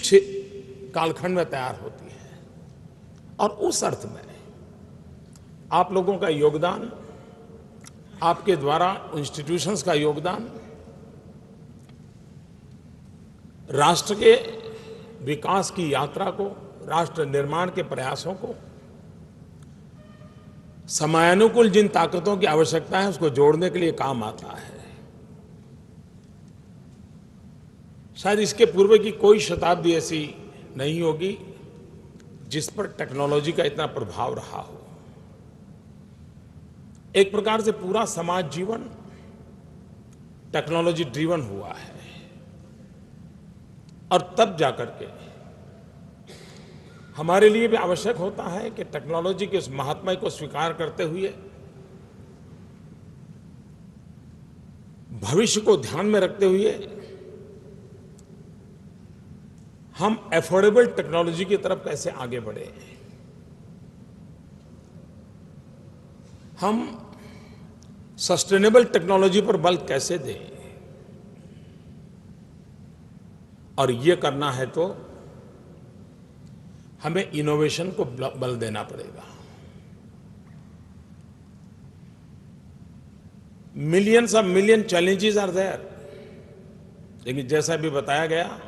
Speaker 6: कालखंड में तैयार होती है। और उस अर्थ में आप लोगों का योगदान, आपके द्वारा इंस्टीट्यूशंस का योगदान राष्ट्र के विकास की यात्रा को, राष्ट्र निर्माण के प्रयासों को, समयानुकूल जिन ताकतों की आवश्यकता है उसको जोड़ने के लिए काम आता है। शायद इसके पूर्व की कोई शताब्दी ऐसी नहीं होगी जिस पर टेक्नोलॉजी का इतना प्रभाव रहा हो। एक प्रकार से पूरा समाज जीवन टेक्नोलॉजी ड्रिवन हुआ है। और तब जाकर के हमारे लिए भी आवश्यक होता है कि टेक्नोलॉजी के उस महात्म्य को स्वीकार करते हुए, भविष्य को ध्यान में रखते हुए हम एफोर्डेबल टेक्नोलॉजी की तरफ कैसे आगे बढ़े, हम सस्टेनेबल टेक्नोलॉजी पर बल कैसे दें। और ये करना है तो हमें इनोवेशन को बल देना पड़ेगा। Millions of million challenges are there, लेकिन जैसा भी बताया गया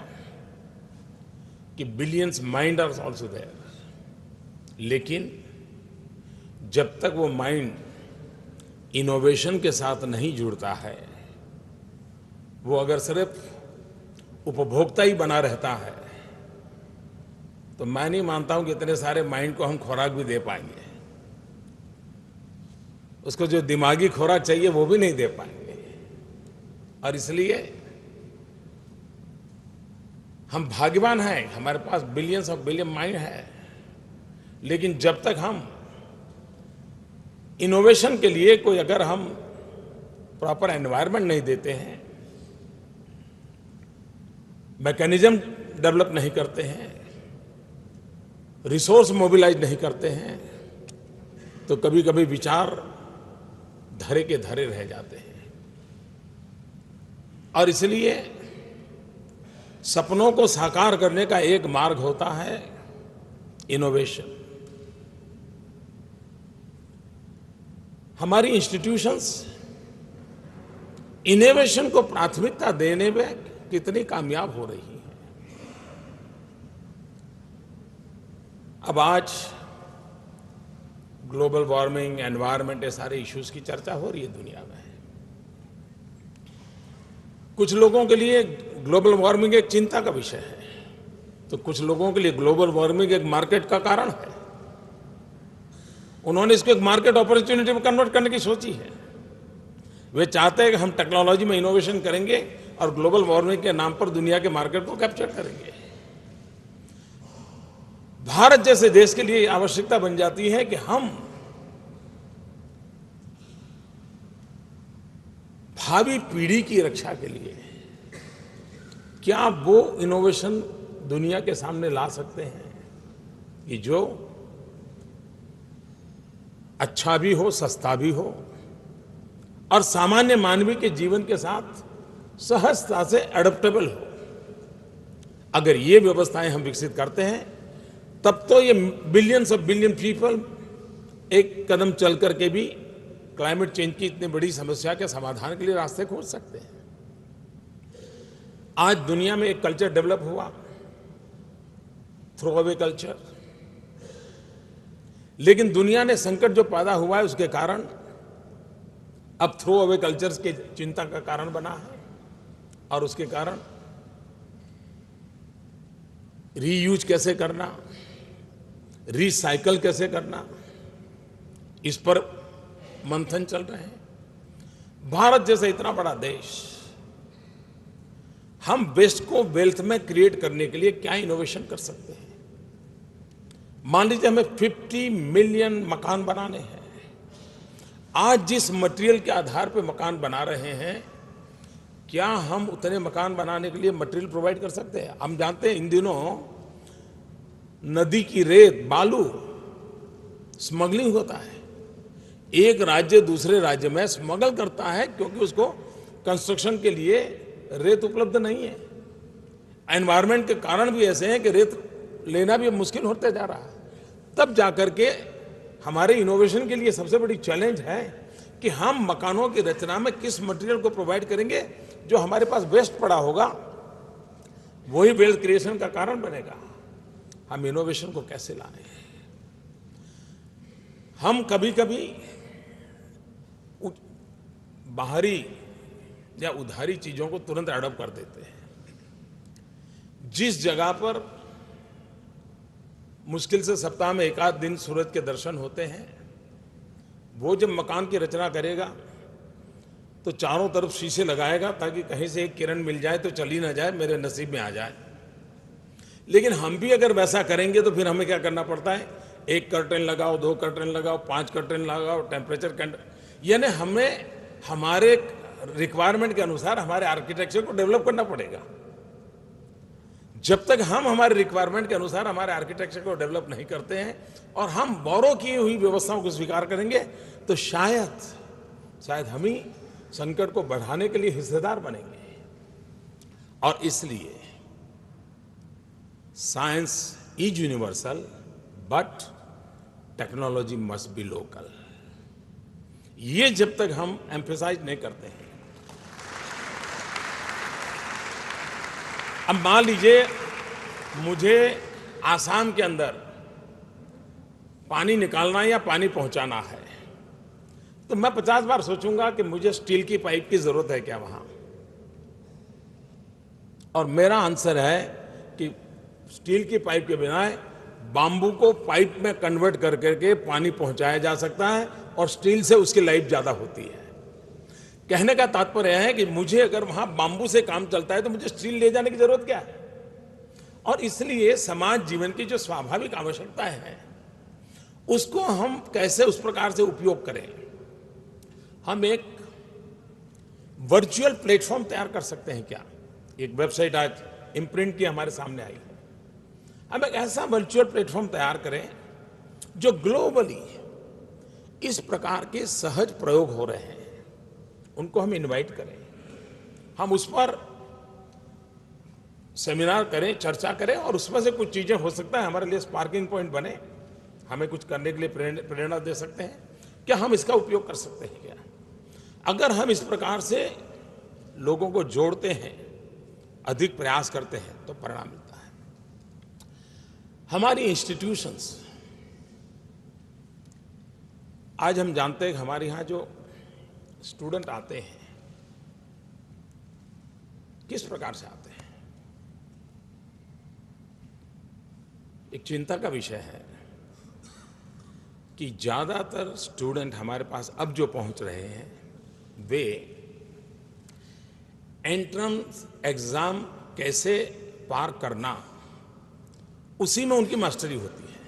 Speaker 6: कि billions mind are also there. लेकिन जब तक वो माइंड इनोवेशन के साथ नहीं जुड़ता है, वो अगर सिर्फ उपभोक्ता ही बना रहता है, तो मैं नहीं मानता हूं कि इतने सारे माइंड को हम खुराक भी दे पाएंगे। उसको जो दिमागी खुराक चाहिए वो भी नहीं दे पाएंगे। और इसलिए हम भाग्यवान हैं, हमारे पास बिलियंस ऑफ बिलियन माइंड है, लेकिन जब तक हम इनोवेशन के लिए कोई अगर हम प्रॉपर एनवायरनमेंट नहीं देते हैं, मैकेनिज्म डेवलप नहीं करते हैं, रिसोर्स मोबिलाइज नहीं करते हैं, तो कभी कभी विचार धरे के धरे रह जाते हैं। और इसलिए सपनों को साकार करने का एक मार्ग होता है इनोवेशन। हमारी इंस्टीट्यूशंस इनोवेशन को प्राथमिकता देने में कितनी कामयाब हो रही है। अब आज ग्लोबल वार्मिंग, एनवायरनमेंट, ये सारे इश्यूज की चर्चा हो रही है दुनिया में। कुछ लोगों के लिए ग्लोबल वार्मिंग एक चिंता का विषय है, तो कुछ लोगों के लिए ग्लोबल वार्मिंग एक मार्केट का कारण है। उन्होंने इसको एक मार्केट अपॉर्चुनिटी में कन्वर्ट करने की सोची है। वे चाहते हैं कि हम टेक्नोलॉजी में इनोवेशन करेंगे और ग्लोबल वार्मिंग के नाम पर दुनिया के मार्केट को कैप्चर करेंगे। भारत जैसे देश के लिए आवश्यकता बन जाती है कि हम भावी पीढ़ी की रक्षा के लिए क्या वो इनोवेशन दुनिया के सामने ला सकते हैं कि जो अच्छा भी हो, सस्ता भी हो और सामान्य मानवीय के जीवन के साथ सहजता से एडप्टेबल हो। अगर ये व्यवस्थाएं हम विकसित करते हैं तब तो ये बिलियंस ऑफ बिलियन पीपल एक कदम चल करके भी क्लाइमेट चेंज की इतनी बड़ी समस्या के समाधान के लिए रास्ते खोज सकते हैं। आज दुनिया में एक कल्चर डेवलप हुआ, थ्रो अवे कल्चर, लेकिन दुनिया ने संकट जो पैदा हुआ है उसके कारण अब थ्रो अवे कल्चर के चिंता का कारण बना है, और उसके कारण रीयूज कैसे करना, रिसाइकल कैसे करना, इस पर मंथन चल रहे हैं। भारत जैसा इतना बड़ा देश, हम वेस्ट को वेल्थ में क्रिएट करने के लिए क्या इनोवेशन कर सकते हैं? मान लीजिए हमें 50 मिलियन मकान बनाने हैं। आज जिस मटेरियल के आधार पर मकान बना रहे हैं, क्या हम उतने मकान बनाने के लिए मटेरियल प्रोवाइड कर सकते हैं? हम जानते हैं इन दिनों नदी की रेत, बालू स्मगलिंग होता है। एक राज्य दूसरे राज्य में स्मगल करता है क्योंकि उसको कंस्ट्रक्शन के लिए रेत उपलब्ध नहीं है। एनवायरनमेंट के कारण भी ऐसे हैं कि रेत लेना भी मुश्किल होते जा रहा है। तब जाकर के हमारे इनोवेशन के लिए सबसे बड़ी चैलेंज है कि हम मकानों की रचना में किस मटेरियल को प्रोवाइड करेंगे। जो हमारे पास वेस्ट पड़ा होगा वही वेल्थ क्रिएशन का कारण बनेगा। हम इनोवेशन को कैसे लाए? हम कभी कभी बाहरी या उधारी चीजों को तुरंत अडॉप्ट कर देते हैं। जिस जगह पर मुश्किल से सप्ताह में एक आध दिन सूरज के दर्शन होते हैं, वो जब मकान की रचना करेगा तो चारों तरफ शीशे लगाएगा ताकि कहीं से एक किरण मिल जाए तो चली ना जाए, मेरे नसीब में आ जाए। लेकिन हम भी अगर वैसा करेंगे तो फिर हमें क्या करना पड़ता है? एक कर्टन लगाओ, 2 कर्टन लगाओ, 5 कर्टन लगाओ, टेम्परेचर यानी हमें हमारे रिक्वायरमेंट के अनुसार हमारे आर्किटेक्चर को डेवलप करना पड़ेगा। जब तक हम हमारे रिक्वायरमेंट के अनुसार हमारे आर्किटेक्चर को डेवलप नहीं करते हैं और हम बोरो की हुई व्यवस्थाओं को स्वीकार करेंगे तो शायद हम ही संकट को बढ़ाने के लिए हिस्सेदार बनेंगे। और इसलिए science is universal but technology must be local. ये जब तक हम एम्फेसाइज नहीं करते हैं। अब मान लीजिए मुझे आसाम के अंदर पानी निकालना या पानी पहुंचाना है, तो मैं 50 बार सोचूंगा कि मुझे स्टील की पाइप की जरूरत है क्या वहां। और मेरा आंसर है कि स्टील की पाइप के बिना बाम्बू को पाइप में कन्वर्ट कर करके पानी पहुंचाया जा सकता है और स्टील से उसकी लाइफ ज्यादा होती है। कहने का तात्पर्य है कि मुझे अगर वहां बाम्बू से काम चलता है तो मुझे स्टील ले जाने की जरूरत क्या है। और इसलिए समाज जीवन की जो स्वाभाविक आवश्यकताएं हैं उसको हम कैसे उस प्रकार से उपयोग करें। हम एक वर्चुअल प्लेटफॉर्म तैयार कर सकते हैं क्या? एक वेबसाइट आज इम्प्रिंट की हमारे सामने आई है। हम एक ऐसा वर्चुअल प्लेटफॉर्म तैयार करें जो ग्लोबली इस प्रकार के सहज प्रयोग हो रहे हैं उनको हम इनवाइट करें, हम उस पर सेमिनार करें, चर्चा करें और उसमें से कुछ चीजें हो सकता है हमारे लिए स्पार्किंग पॉइंट बने, हमें कुछ करने के लिए प्रेरणा दे सकते हैं। क्या हम इसका उपयोग कर सकते हैं क्या? अगर हम इस प्रकार से लोगों को जोड़ते हैं, अधिक प्रयास करते हैं तो परिणाम मिलता है। हमारी इंस्टीट्यूशंस, आज हम जानते हैं कि हमारे यहाँ जो स्टूडेंट आते हैं किस प्रकार से आते हैं, एक चिंता का विषय है कि ज्यादातर स्टूडेंट हमारे पास अब जो पहुंच रहे हैं वे एंट्रेंस एग्जाम कैसे पार करना उसी में उनकी मास्टरी होती है।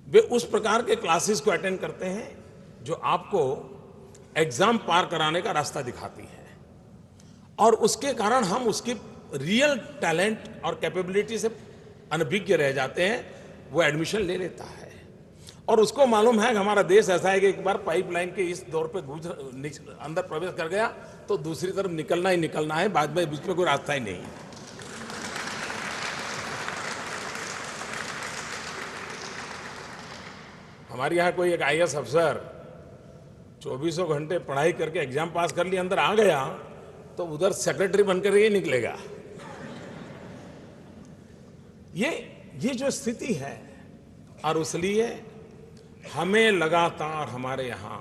Speaker 6: वे उस प्रकार के क्लासेस को अटेंड करते हैं जो आपको एग्जाम पार कराने का रास्ता दिखाती है और उसके कारण हम उसकी रियल टैलेंट और कैपेबिलिटी से अनभिज्ञ रह जाते हैं। वो एडमिशन ले लेता है और उसको मालूम है कि हमारा देश ऐसा है कि एक बार पाइपलाइन के इस दौर पे अंदर प्रवेश कर गया तो दूसरी तरफ निकलना ही निकलना है, बाद में बीच में कोई रास्ता ही नहीं है। हमारे यहाँ कोई एक आईएएस अफसर 24 घंटे पढ़ाई करके एग्जाम पास कर लिया, अंदर आ गया तो उधर सेक्रेटरी बनकर ही निकलेगा। ये जो स्थिति है, और इसलिए हमें लगातार हमारे यहाँ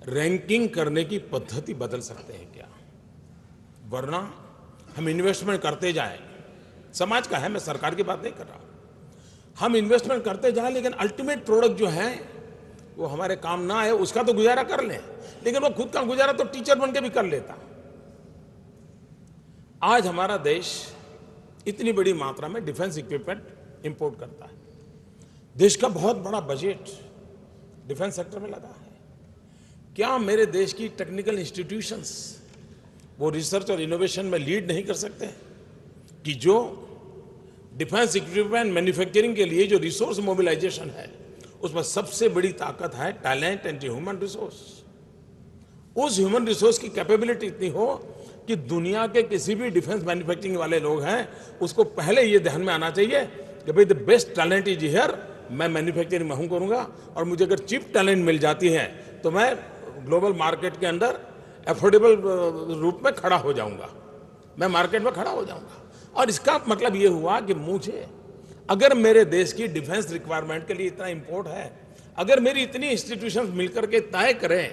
Speaker 6: रैंकिंग करने की पद्धति बदल सकते हैं क्या, वरना हम इन्वेस्टमेंट करते जाएं, समाज का है, मैं सरकार की बात नहीं कर रहा, हम इन्वेस्टमेंट करते जाएं लेकिन अल्टीमेट प्रोडक्ट जो है वो हमारे काम ना आए, उसका तो गुजारा कर लें, लेकिन वो खुद का गुजारा तो टीचर बन के भी कर लेता। आज हमारा देश इतनी बड़ी मात्रा में डिफेंस इक्विपमेंट इंपोर्ट करता है, देश का बहुत बड़ा बजट डिफेंस सेक्टर में लगा है। क्या मेरे देश की टेक्निकल इंस्टीट्यूशंस वो रिसर्च और इनोवेशन में लीड नहीं कर सकते कि जो डिफेंस इक्विपमेंट मैन्युफैक्चरिंग के लिए जो रिसोर्स मोबिलाइजेशन है उसमें सबसे बड़ी ताकत है टैलेंट एंड ह्यूमन रिसोर्स। उस ह्यूमन रिसोर्स की कैपेबिलिटी इतनी हो कि दुनिया के किसी भी डिफेंस मैन्युफैक्चरिंग वाले लोग हैं उसको पहले ये ध्यान में आना चाहिए कि भाई the best talent is here, मैं मैन्युफैक्चरिंग में करूंगा, और मुझे अगर चीप टैलेंट मिल जाती है तो मैं ग्लोबल मार्केट के अंदर एफोर्डेबल रूप में खड़ा हो जाऊंगा, मैं मार्केट में खड़ा हो जाऊंगा। और इसका मतलब ये हुआ कि मुझे अगर मेरे देश की डिफेंस रिक्वायरमेंट के लिए इतना इंपोर्ट है, अगर मेरी इतनी इंस्टीट्यूशंस मिलकर के तय करें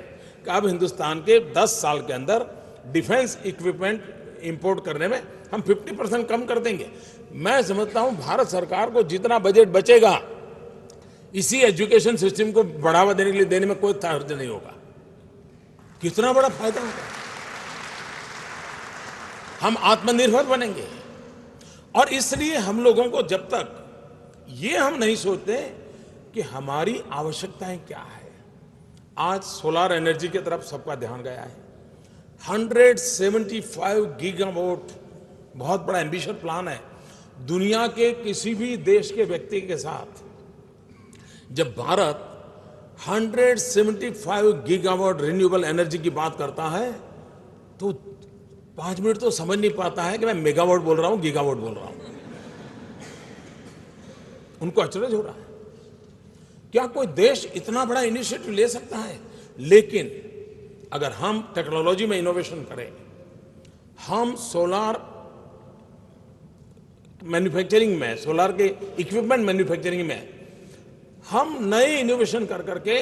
Speaker 6: कि अब हिंदुस्तान के 10 साल के अंदर डिफेंस इक्विपमेंट इंपोर्ट करने में हम 50% कम कर देंगे, मैं समझता हूं भारत सरकार को जितना बजट बचेगा इसी एजुकेशन सिस्टम को बढ़ावा देने के लिए देने में कोई हर्ज नहीं होगा। कितना बड़ा फायदा होगा, हम आत्मनिर्भर बनेंगे। और इसलिए हम लोगों को जब तक ये हम नहीं सोचते कि हमारी आवश्यकताएं क्या है, आज सोलर एनर्जी की तरफ सबका ध्यान गया है। 175 गीगावाट बहुत बड़ा एम्बिशियस प्लान है। दुनिया के किसी भी देश के व्यक्ति के साथ जब भारत 175 गीगावाट रिन्यूएबल एनर्जी की बात करता है तो 5 मिनट तो समझ नहीं पाता है कि मैं मेगावाट बोल रहा हूं गीगावाट बोल रहा हूं। उनको अचरज हो रहा है, क्या कोई देश इतना बड़ा इनिशिएटिव ले सकता है? लेकिन अगर हम टेक्नोलॉजी में इनोवेशन करें, हम सोलर मैन्युफैक्चरिंग में, सोलर के इक्विपमेंट मैन्युफैक्चरिंग में हम नए इनोवेशन कर करके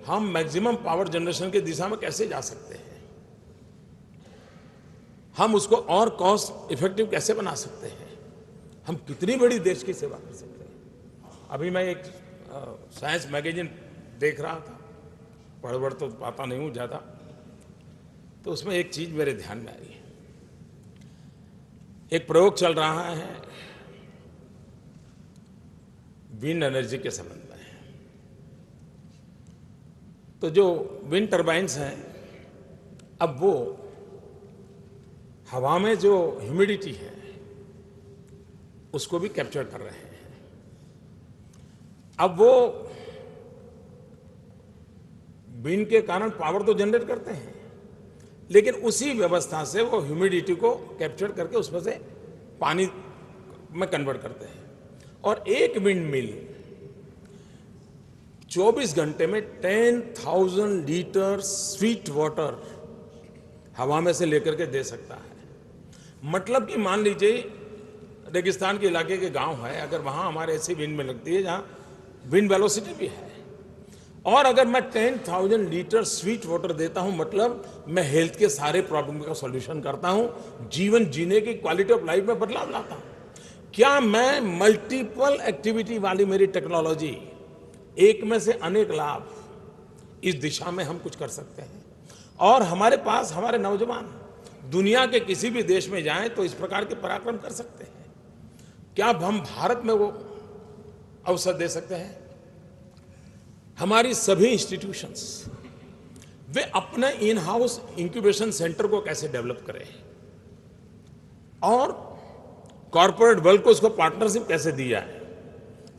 Speaker 6: हम मैक्सिमम पावर जनरेशन की दिशा में कैसे जा सकते हैं, हम उसको और कॉस्ट इफेक्टिव कैसे बना सकते हैं, हम कितनी बड़ी देश की सेवा कर सकते हैं। अभी मैं एक साइंस मैगजीन देख रहा था, पढ़ तो पाता नहीं हूं ज्यादा, तो उसमें एक चीज मेरे ध्यान में आई। एक प्रयोग चल रहा है विंड एनर्जी के संबंध में। तो जो विंड टर्बाइन्स हैं, अब वो हवा में जो ह्यूमिडिटी है उसको भी कैप्चर कर रहे हैं। अब वो विंड के कारण पावर तो जनरेट करते हैं, लेकिन उसी व्यवस्था से वो ह्यूमिडिटी को कैप्चर करके उसमें से पानी में कन्वर्ट करते हैं। और एक विंड मिल 24 घंटे में 10,000 लीटर स्वीट वाटर हवा में से लेकर के दे सकता है। मतलब कि मान लीजिए रेगिस्तान के इलाके के गांव है, अगर वहां हमारे ऐसी विंड में लगती है जहां विंड वेलोसिटी भी है, और अगर मैं 10,000 लीटर स्वीट वाटर देता हूं, मतलब मैं हेल्थ के सारे प्रॉब्लम का सॉल्यूशन करता हूं, जीवन जीने की क्वालिटी ऑफ लाइफ में बदलाव लाता हूं। क्या मैं मल्टीपल एक्टिविटी वाली मेरी टेक्नोलॉजी, एक में से अनेक लाभ, इस दिशा में हम कुछ कर सकते हैं। और हमारे पास हमारे नौजवान दुनिया के किसी भी देश में जाएं तो इस प्रकार के पराक्रम कर सकते हैं। क्या हम भारत में वो अवसर दे सकते हैं? हमारी सभी इंस्टीट्यूशंस वे अपने इन हाउस इंक्यूबेशन सेंटर को कैसे डेवलप करें, और कॉर्पोरेट वर्ल्ड को उसको पार्टनरशिप कैसे दी जाए,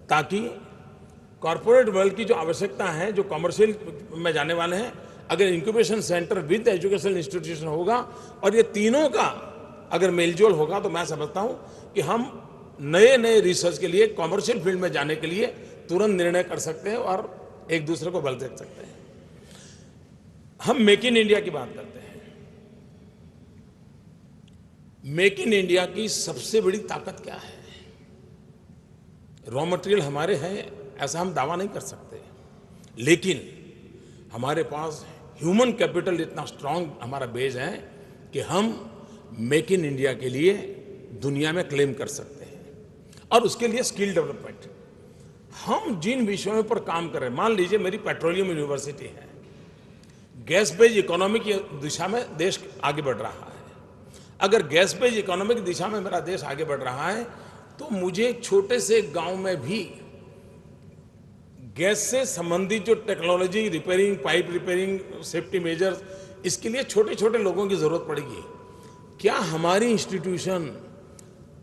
Speaker 6: ताकि कॉर्पोरेट वर्ल्ड की जो आवश्यकता है, जो कमर्शियल में जाने वाले हैं, अगर incubation centre with educational institution होगा और ये तीनों का अगर मेलजोल होगा, तो मैं समझता हूं कि हम नए नए रिसर्च के लिए, कमर्शियल फील्ड में जाने के लिए तुरंत निर्णय कर सकते हैं और एक दूसरे को बल दे सकते हैं। हम मेक इन इंडिया की बात करते हैं। मेक इन इंडिया की सबसे बड़ी ताकत क्या है? रॉ मटेरियल हमारे हैं, ऐसा हम दावा नहीं कर सकते, लेकिन हमारे पास ह्यूमन कैपिटल इतना स्ट्रांग हमारा बेस है कि हम मेक इन इंडिया के लिए दुनिया में क्लेम कर सकते हैं। और उसके लिए स्किल डेवलपमेंट, हम जिन विषयों पर काम कर रहे हैं, मान लीजिए मेरी पेट्रोलियम यूनिवर्सिटी है, गैस बेस्ड इकोनॉमी की दिशा में देश आगे बढ़ रहा है। अगर गैस बेस्ड इकोनॉमी की दिशा में मेरा देश आगे बढ़ रहा है, तो मुझे एक छोटे से गांव में भी गैस से संबंधित जो technology, repairing, pipe repairing, safety measures, इसके लिए छोटे छोटे लोगों की जरूरत पड़ेगी। क्या हमारी इंस्टीट्यूशन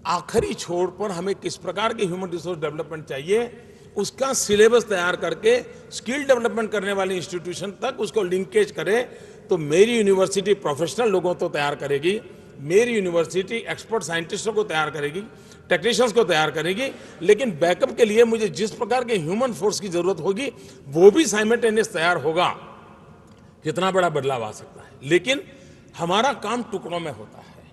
Speaker 6: आखिरी छोर पर हमें किस प्रकार के ह्यूमन रिसोर्स डेवलपमेंट चाहिए, उसका सिलेबस तैयार करके स्किल डेवलपमेंट करने वाली इंस्टीट्यूशन तक उसको लिंकेज करे, तो मेरी यूनिवर्सिटी प्रोफेशनल लोगों को तैयार करेगी, मेरी यूनिवर्सिटी एक्सपर्ट साइंटिस्टों को तैयार करेगी, टेक्नीशियंस को तैयार करेगी। लेकिन बैकअप के लिए मुझे जिस प्रकार के ह्यूमन फोर्स की जरूरत होगी, वो भी साइमल्टेनियस तैयार होगा। कितना बड़ा बदलाव आ सकता है। लेकिन हमारा काम टुकड़ों में होता है।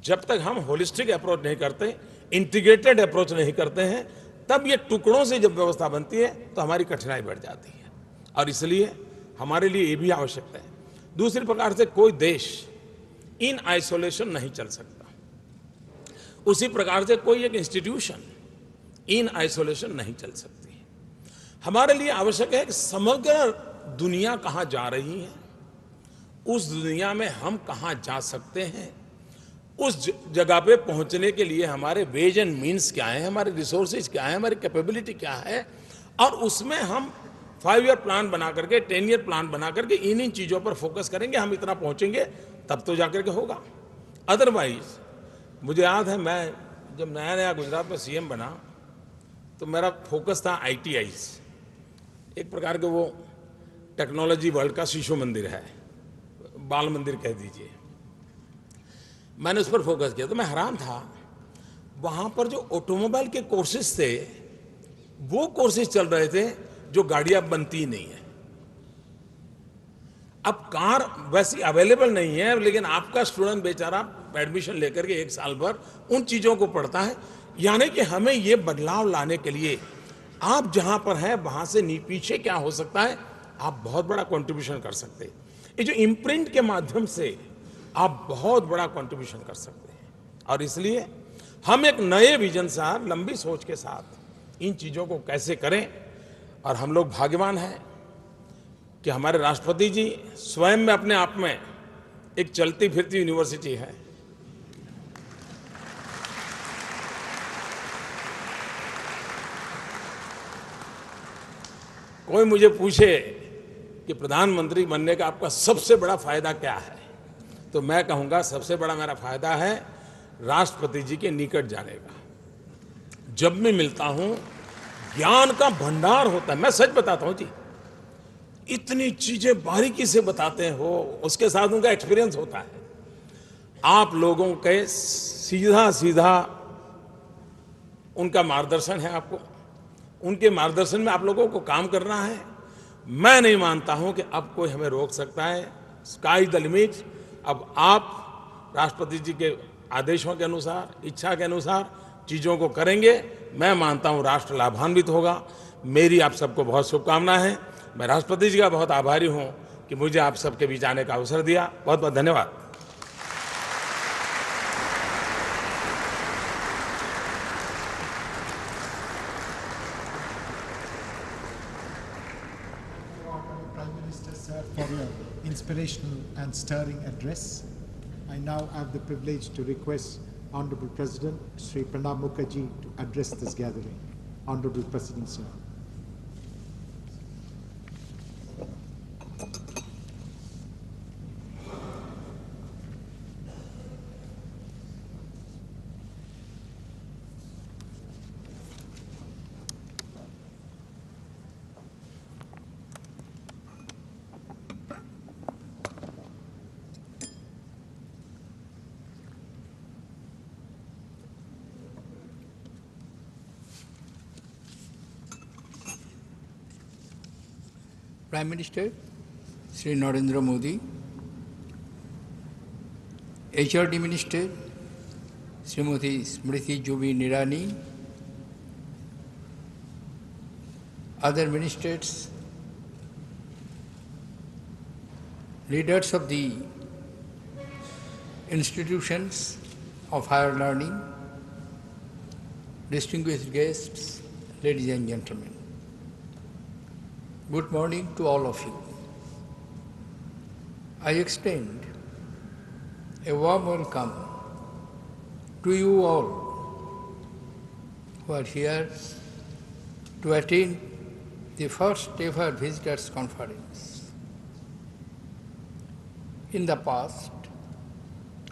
Speaker 6: जब तक हम होलिस्टिक अप्रोच नहीं करते, इंटीग्रेटेड अप्रोच नहीं करते हैं, तब ये टुकड़ों से जब व्यवस्था बनती है तो हमारी कठिनाई बढ़ जाती है। और इसलिए हमारे लिए ये भी आवश्यकता है। दूसरी प्रकार से कोई देश इन आइसोलेशन नहीं चल सकता, उसी प्रकार से कोई एक इंस्टीट्यूशन इन आइसोलेशन नहीं चल सकती। हमारे लिए आवश्यक है कि समग्र दुनिया कहाँ जा रही है, उस दुनिया में हम कहाँ जा सकते हैं, उस जगह पे पहुंचने के लिए हमारे वेज एंड मीन्स क्या है, हमारे रिसोर्सेज क्या है, हमारी कैपेबिलिटी क्या है, और उसमें हम 5 ईयर प्लान बना करके, 10 ईयर प्लान बना करके इन चीज़ों पर फोकस करेंगे। हम इतना पहुंचेंगे तब तो जाकर के होगा। अदरवाइज मुझे याद है, मैं जब नया नया गुजरात में सीएम बना तो मेरा फोकस था ITIs, एक प्रकार के वो टेक्नोलॉजी वर्ल्ड का शिशु मंदिर है, बाल मंदिर कह दीजिए। मैंने उस पर फोकस किया तो मैं हैरान था, वहाँ पर जो ऑटोमोबाइल के कोर्सेज थे, वो कोर्सेज चल रहे थे जो गाड़ियाँ बनती ही नहीं है। अब कार वैसी अवेलेबल नहीं है, लेकिन आपका स्टूडेंट बेचारा एडमिशन लेकर के 1 साल भर उन चीज़ों को पढ़ता है। यानी कि हमें ये बदलाव लाने के लिए आप जहाँ पर हैं वहाँ से पीछे क्या हो सकता है, आप बहुत बड़ा कंट्रीब्यूशन कर सकते हैं। ये जो इम्प्रिंट के माध्यम से आप बहुत बड़ा कंट्रीब्यूशन कर सकते हैं। और इसलिए हम एक नए विजन से, लंबी सोच के साथ इन चीज़ों को कैसे करें। और हम लोग भाग्यवान हैं कि हमारे राष्ट्रपति जी स्वयं में अपने आप में एक चलती फिरती यूनिवर्सिटी है। कोई मुझे पूछे कि प्रधानमंत्री बनने का आपका सबसे बड़ा फायदा क्या है, तो मैं कहूंगा सबसे बड़ा मेरा फायदा है राष्ट्रपति जी के निकट जाने का। जब मैं मिलता हूं, ज्ञान का भंडार होता है। मैं सच बताता हूं जी, इतनी चीजें बारीकी से बताते हो, उसके साथ उनका एक्सपीरियंस होता है। आप लोगों के सीधा सीधा उनका मार्गदर्शन है, आपको उनके मार्गदर्शन में आप लोगों को काम करना है। मैं नहीं मानता हूं कि अब कोई हमें रोक सकता है। Sky is the limit. अब आप राष्ट्रपति जी के आदेशों के अनुसार, इच्छा के अनुसार चीज़ों को करेंगे। मैं मानता हूं राष्ट्र लाभान्वित होगा। मेरी आप सबको बहुत शुभकामनाएं हैं। मैं राष्ट्रपति जी का बहुत आभारी हूं कि मुझे आप सबके बीच आने का अवसर दिया। बहुत बहुत धन्यवाद।
Speaker 2: For your inspirational and stirring address. I now have the privilege to request Honorable President Shri Pranab Mukherjee to address this gathering. Honorable President, sir.
Speaker 7: Prime Minister, Shri Narendra Modi, HRD Minister, Srimati Smriti Jubi Nirani, other ministers, leaders of the institutions of higher learning, distinguished guests, ladies and gentlemen. Good morning to all of you. I extend a warm welcome to you all who are here to attend the first ever Visitors Conference. In the past,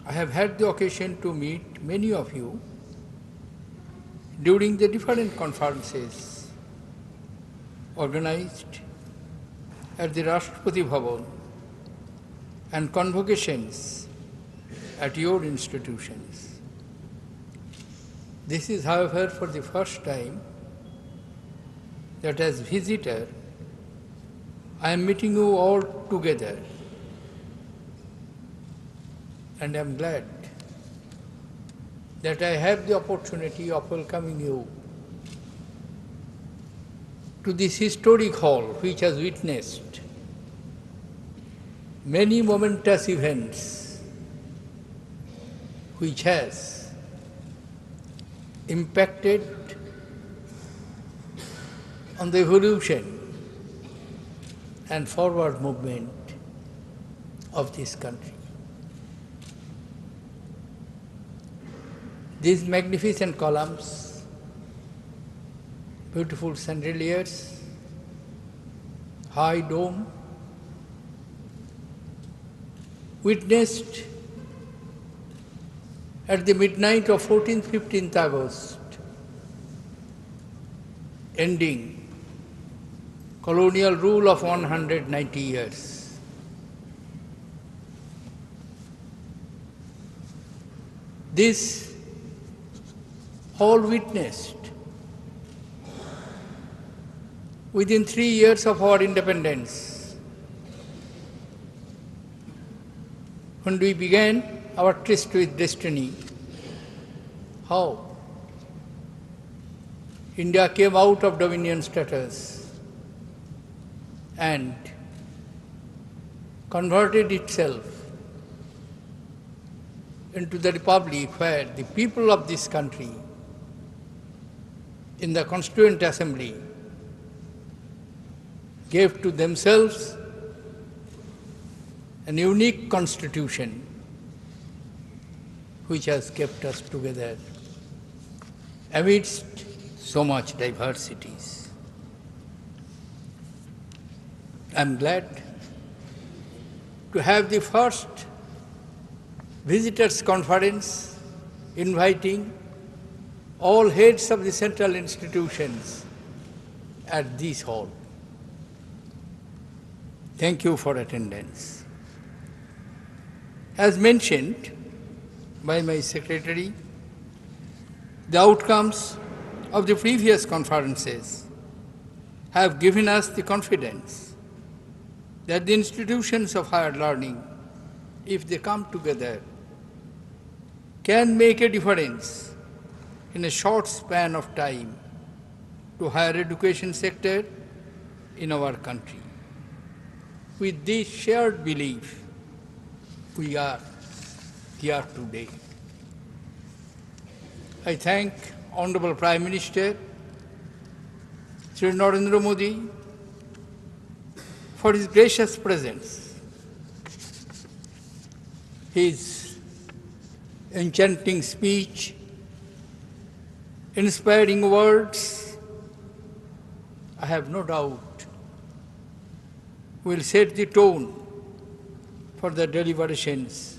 Speaker 7: I have had the occasion to meet many of you during the different conferences organized at the Rashtrapati Bhavan and convocations at your institutions. This is, however, for the first time that as visitor, I am meeting you all together, and I am glad that I have the opportunity of welcoming you to this historic hall which has witnessed many momentous events, which has impacted on the evolution and forward movement of this country. These magnificent columns, beautiful chandeliers, high dome, witnessed at the midnight of 14th-15th August, ending colonial rule of 190 years. This all witnessed within 3 years of our independence, when we began our tryst with destiny, how India came out of dominion status and converted itself into the republic where the people of this country in the Constituent Assembly gave to themselves an unique constitution which has kept us together amidst so much diversities. I am glad to have the first visitors conference inviting all heads of the central institutions at this hall. Thank you for attendance. As mentioned by my secretary, the outcomes of the previous conferences have given us the confidence that the institutions of higher learning, if they come together, can make a difference in a short span of time to higher education sector in our country. With this shared belief, we are here today. I thank Honorable Prime Minister Shri Narendra Modi for his gracious presence, his enchanting speech, inspiring words, I have no doubt will set the tone for the deliberations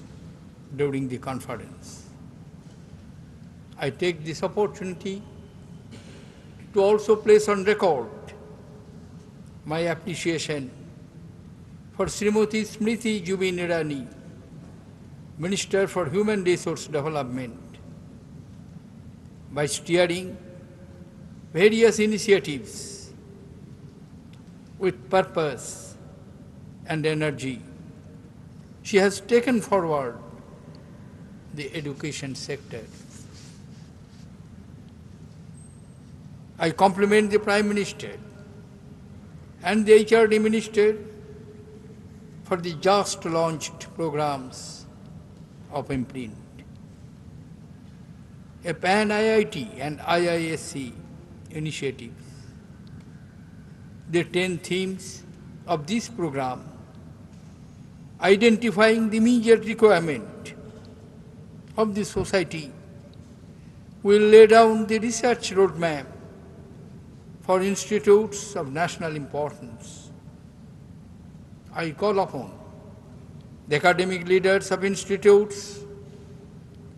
Speaker 7: during the conference. I take this opportunity to also place on record my appreciation for Srimati Smriti Jubi Nirani, Minister for Human Resource Development, by steering various initiatives with purpose and energy, she has taken forward the education sector. I compliment the Prime Minister and the HRD Minister for the just launched programs of Imprint. A pan-IIT and IISc initiative. The 10 themes of this program, identifying the immediate requirement of the society, will lay down the research roadmap for institutes of national importance. I call upon the academic leaders of institutes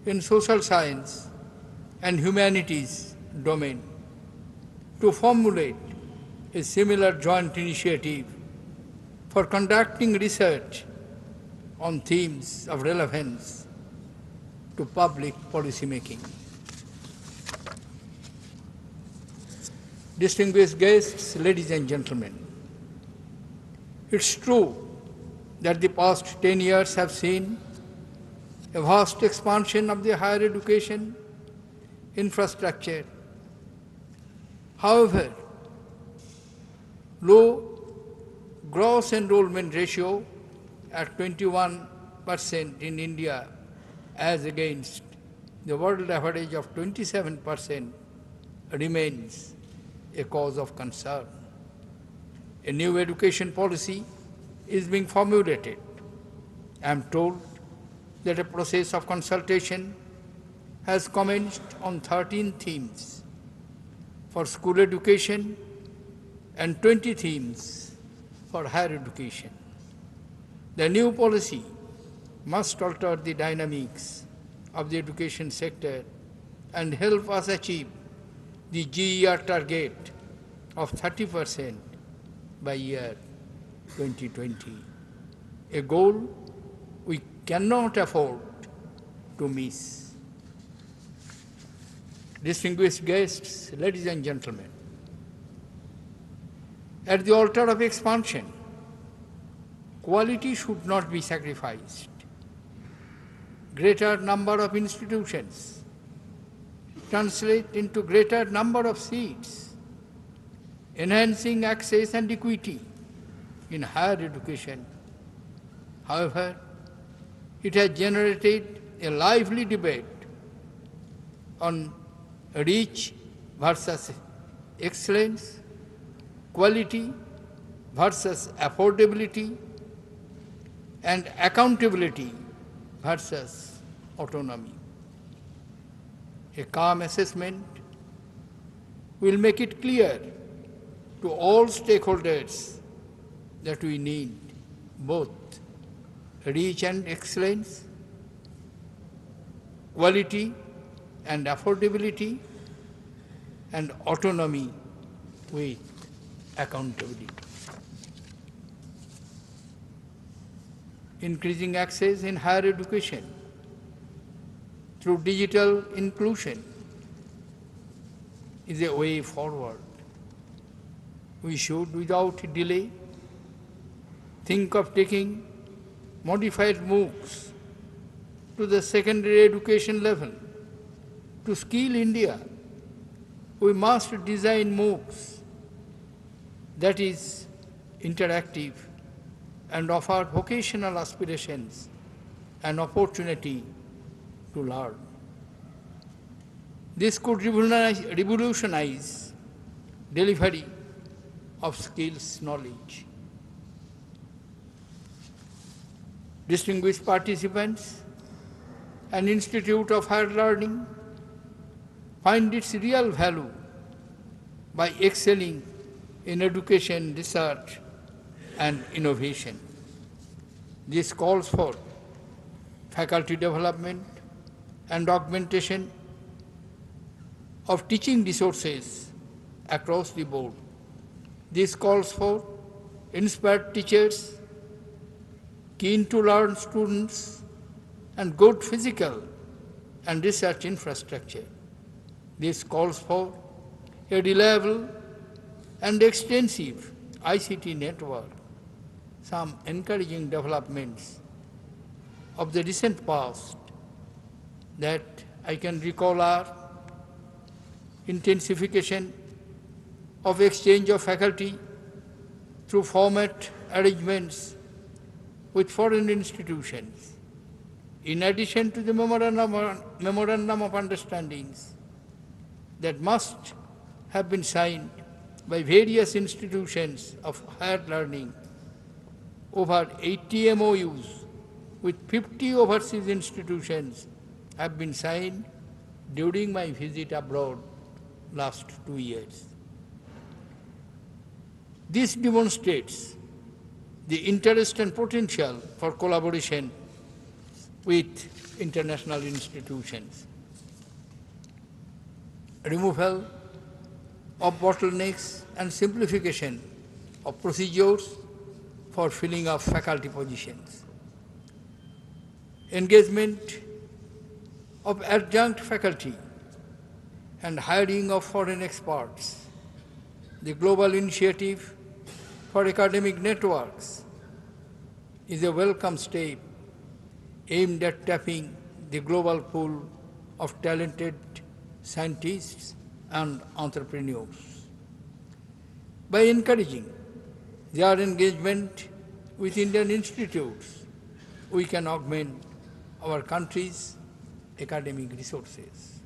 Speaker 7: in social science and humanities domain to formulate a similar joint initiative for conducting research on themes of relevance to public policy making. Distinguished guests, ladies and gentlemen, it's true that the past 10 years have seen a vast expansion of the higher education infrastructure. However, low gross enrollment ratio at 21% in India as against the world average of 27% remains a cause of concern. A new education policy is being formulated. I am told that a process of consultation has commenced on 13 themes for school education and 20 themes for higher education. The new policy must alter the dynamics of the education sector and help us achieve the GER target of 30% by year 2020, a goal we cannot afford to miss. Distinguished guests, ladies and gentlemen, at the altar of expansion, quality should not be sacrificed. Greater number of institutions translate into greater number of seats, enhancing access and equity in higher education. However, it has generated a lively debate on reach versus excellence, quality versus affordability, and accountability versus autonomy. A calm assessment will make it clear to all stakeholders that we need both reach and excellence, quality and affordability, and autonomy with accountability. Increasing access in higher education through digital inclusion is a way forward. We should, without delay, think of taking modified MOOCs to the secondary education level. To skill India, we must design MOOCs that is interactive and offer vocational aspirations and opportunity to learn. This could revolutionize delivery of skills knowledge. Distinguished participants, an institute of higher learning find its real value by excelling in education, research, and innovation. This calls for faculty development and augmentation of teaching resources across the board. This calls for inspired teachers, keen to learn students, and good physical and research infrastructure. This calls for a reliable and extensive ICT network, some encouraging developments of the recent past that I can recall are intensification of exchange of faculty through format arrangements with foreign institutions, in addition to the memorandum of understandings that must have been signed by various institutions of higher learning. Over 80 MOUs with 50 overseas institutions have been signed during my visit abroad last 2 years. This demonstrates the interest and potential for collaboration with international institutions. Removal of bottlenecks and simplification of procedures for filling of faculty positions. Engagement of adjunct faculty and hiring of foreign experts. The global initiative for academic networks is a welcome step aimed at tapping the global pool of talented scientists and entrepreneurs. By encouraging their engagement with Indian institutes, we can augment our country's academic resources.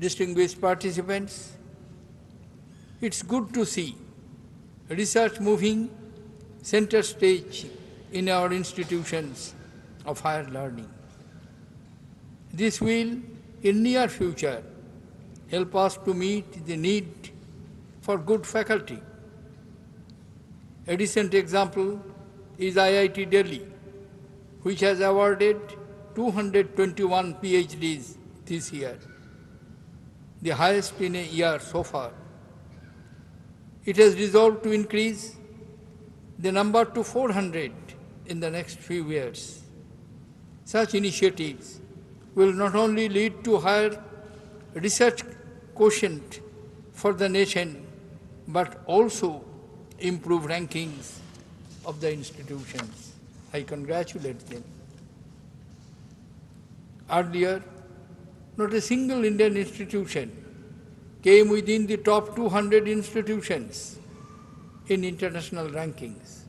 Speaker 7: Distinguished participants, it's good to see research moving center stage in our institutions of higher learning. This will, in near future, help us to meet the need for good faculty. A recent example is IIT Delhi, which has awarded 221 PhDs this year, the highest in a year so far. It has resolved to increase the number to 400 in the next few years. Such initiatives will not only lead to higher research quotient for the nation, but also improve rankings of the institutions. I congratulate them. Earlier, not a single Indian institution came within the top 200 institutions in international rankings.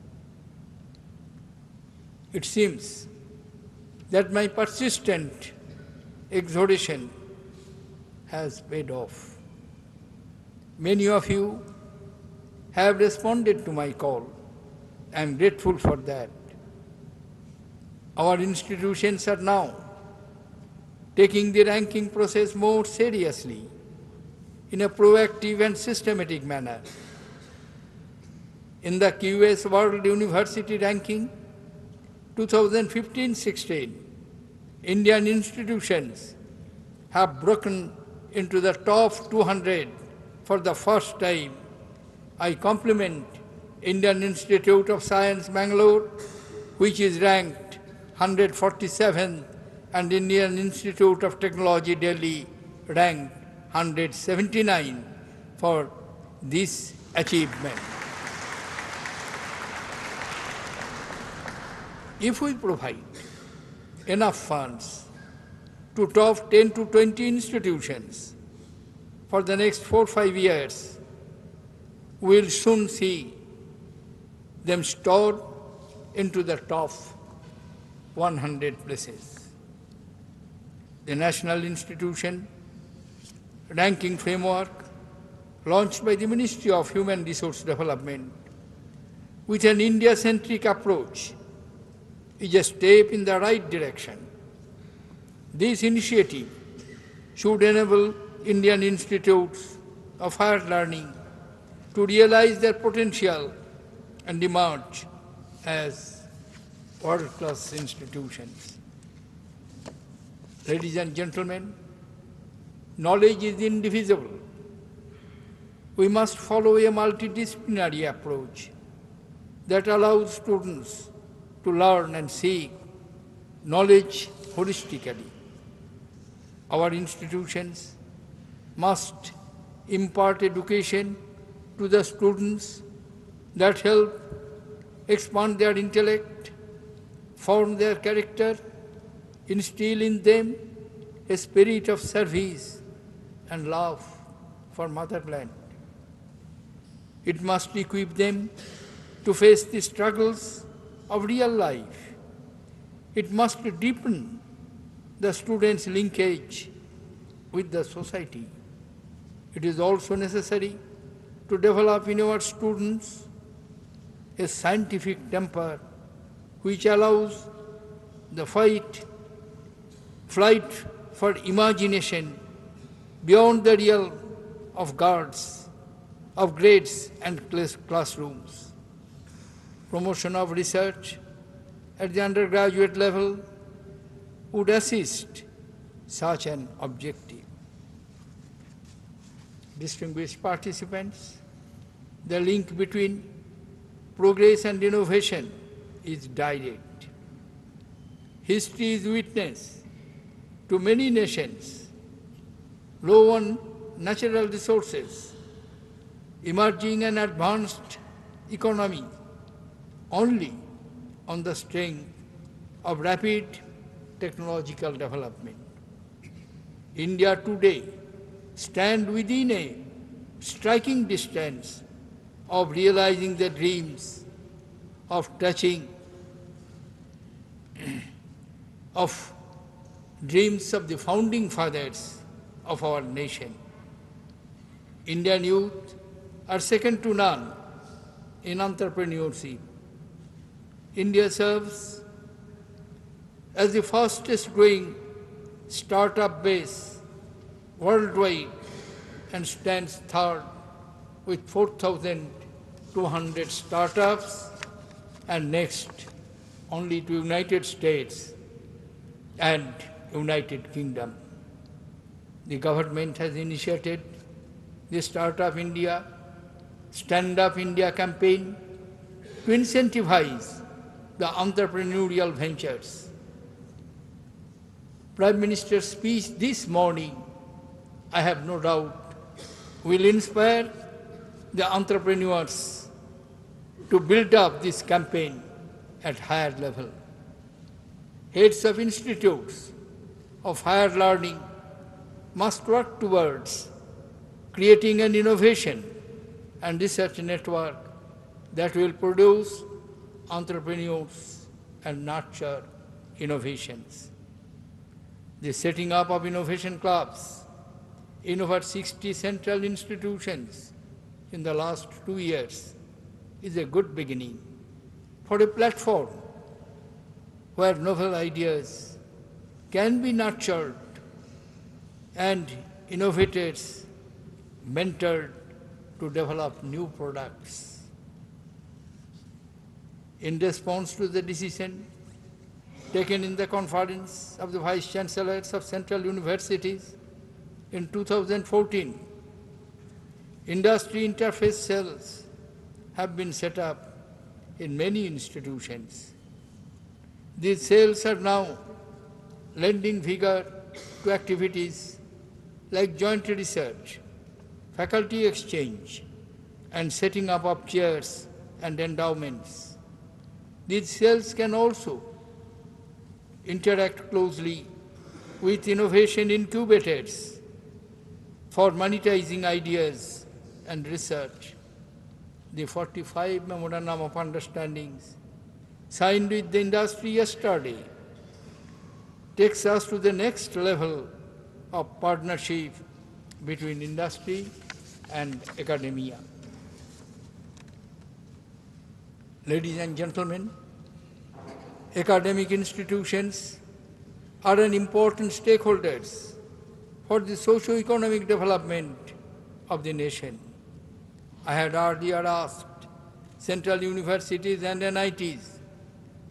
Speaker 7: It seems that my persistent exhortation has paid off. Many of you have responded to my call. I am grateful for that. Our institutions are now taking the ranking process more seriously in a proactive and systematic manner. In the QS World University Ranking 2015-16, Indian institutions have broken into the top 200 for the first time. I compliment Indian Institute of Science, Bangalore, which is ranked 147th, and Indian Institute of Technology, Delhi, ranked 179 for this achievement. If we provide enough funds to top 10 to 20 institutions for the next 4 or 5 years, we will soon see them stored into the top 100 places. The National Institution Ranking Framework, launched by the Ministry of Human Resource Development, with an India-centric approach, is a step in the right direction. This initiative should enable Indian institutes of higher learning to realize their potential and emerge as world-class institutions. Ladies and gentlemen, knowledge is indivisible. We must follow a multidisciplinary approach that allows students to learn and seek knowledge holistically. Our institutions must impart education to the students that help expand their intellect, form their character, instill in them a spirit of service and love for motherland. It must equip them to face the struggles of real life. It must deepen the students' linkage with the society. It is also necessary to develop in our students a scientific temper which allows the flight for imagination beyond the realm of guards, of grades and classrooms. Promotion of research at the undergraduate level would assist such an objective. Distinguished participants, the link between progress and innovation is direct. History is witness to many nations low on natural resources, emerging an advanced economy only on the strength of rapid technological development. India today stands within a striking distance of realizing the dreams of dreams of the founding fathers of our nation. Indian youth are second to none in entrepreneurship. India serves as the fastest growing startup base worldwide and stands third with 4,200 startups and next only to United States and United Kingdom. The government has initiated the Startup India, Stand Up India campaign to incentivize the entrepreneurial ventures. Prime Minister's speech this morning, I have no doubt, will inspire the entrepreneurs to build up this campaign at higher level. Heads of institutes of higher learning must work towards creating an innovation and research network that will produce entrepreneurs and nurture innovations. The setting up of innovation clubs in over 60 central institutions in the last 2 years is a good beginning for a platform where novel ideas can be nurtured and innovators mentored to develop new products. In response to the decision taken in the conference of the Vice Chancellors of Central Universities in 2014, industry interface cells have been set up in many institutions. These cells are now lending vigor to activities like joint research, faculty exchange, and setting up of chairs and endowments. These cells can also interact closely with innovation incubators for monetizing ideas and research. The 45 Memorandum of Understandings signed with the industry yesterday takes us to the next level of partnership between industry and academia. Ladies and gentlemen, academic institutions are an important stakeholders for the socio-economic development of the nation. I had earlier asked central universities and NITs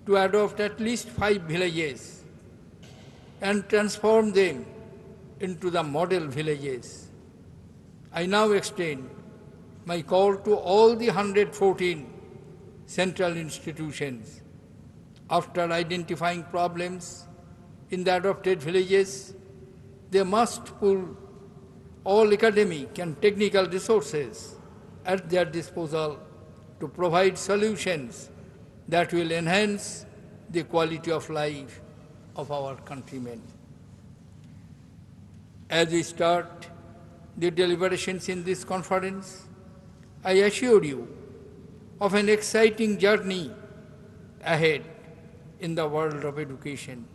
Speaker 7: to adopt at least 5 villages and transform them into the model villages. I now extend my call to all the 114 central institutions. After identifying problems in the adopted villages, they must pull all academic and technical resources at their disposal to provide solutions that will enhance the quality of life of our countrymen. As we start the deliberations in this conference, I assure you of an exciting journey ahead in the world of education.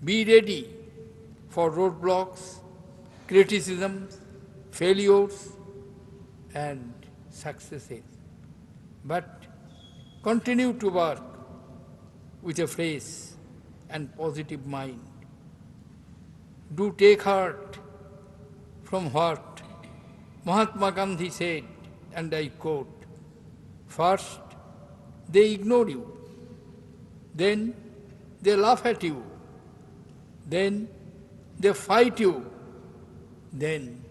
Speaker 7: Be ready for roadblocks, criticisms, failures, and successes. But continue to work with a fresh and positive mind. Do take heart from what Mahatma Gandhi said, and I quote, "First, they ignore you. Then, they laugh at you. Then, they fight you. Then,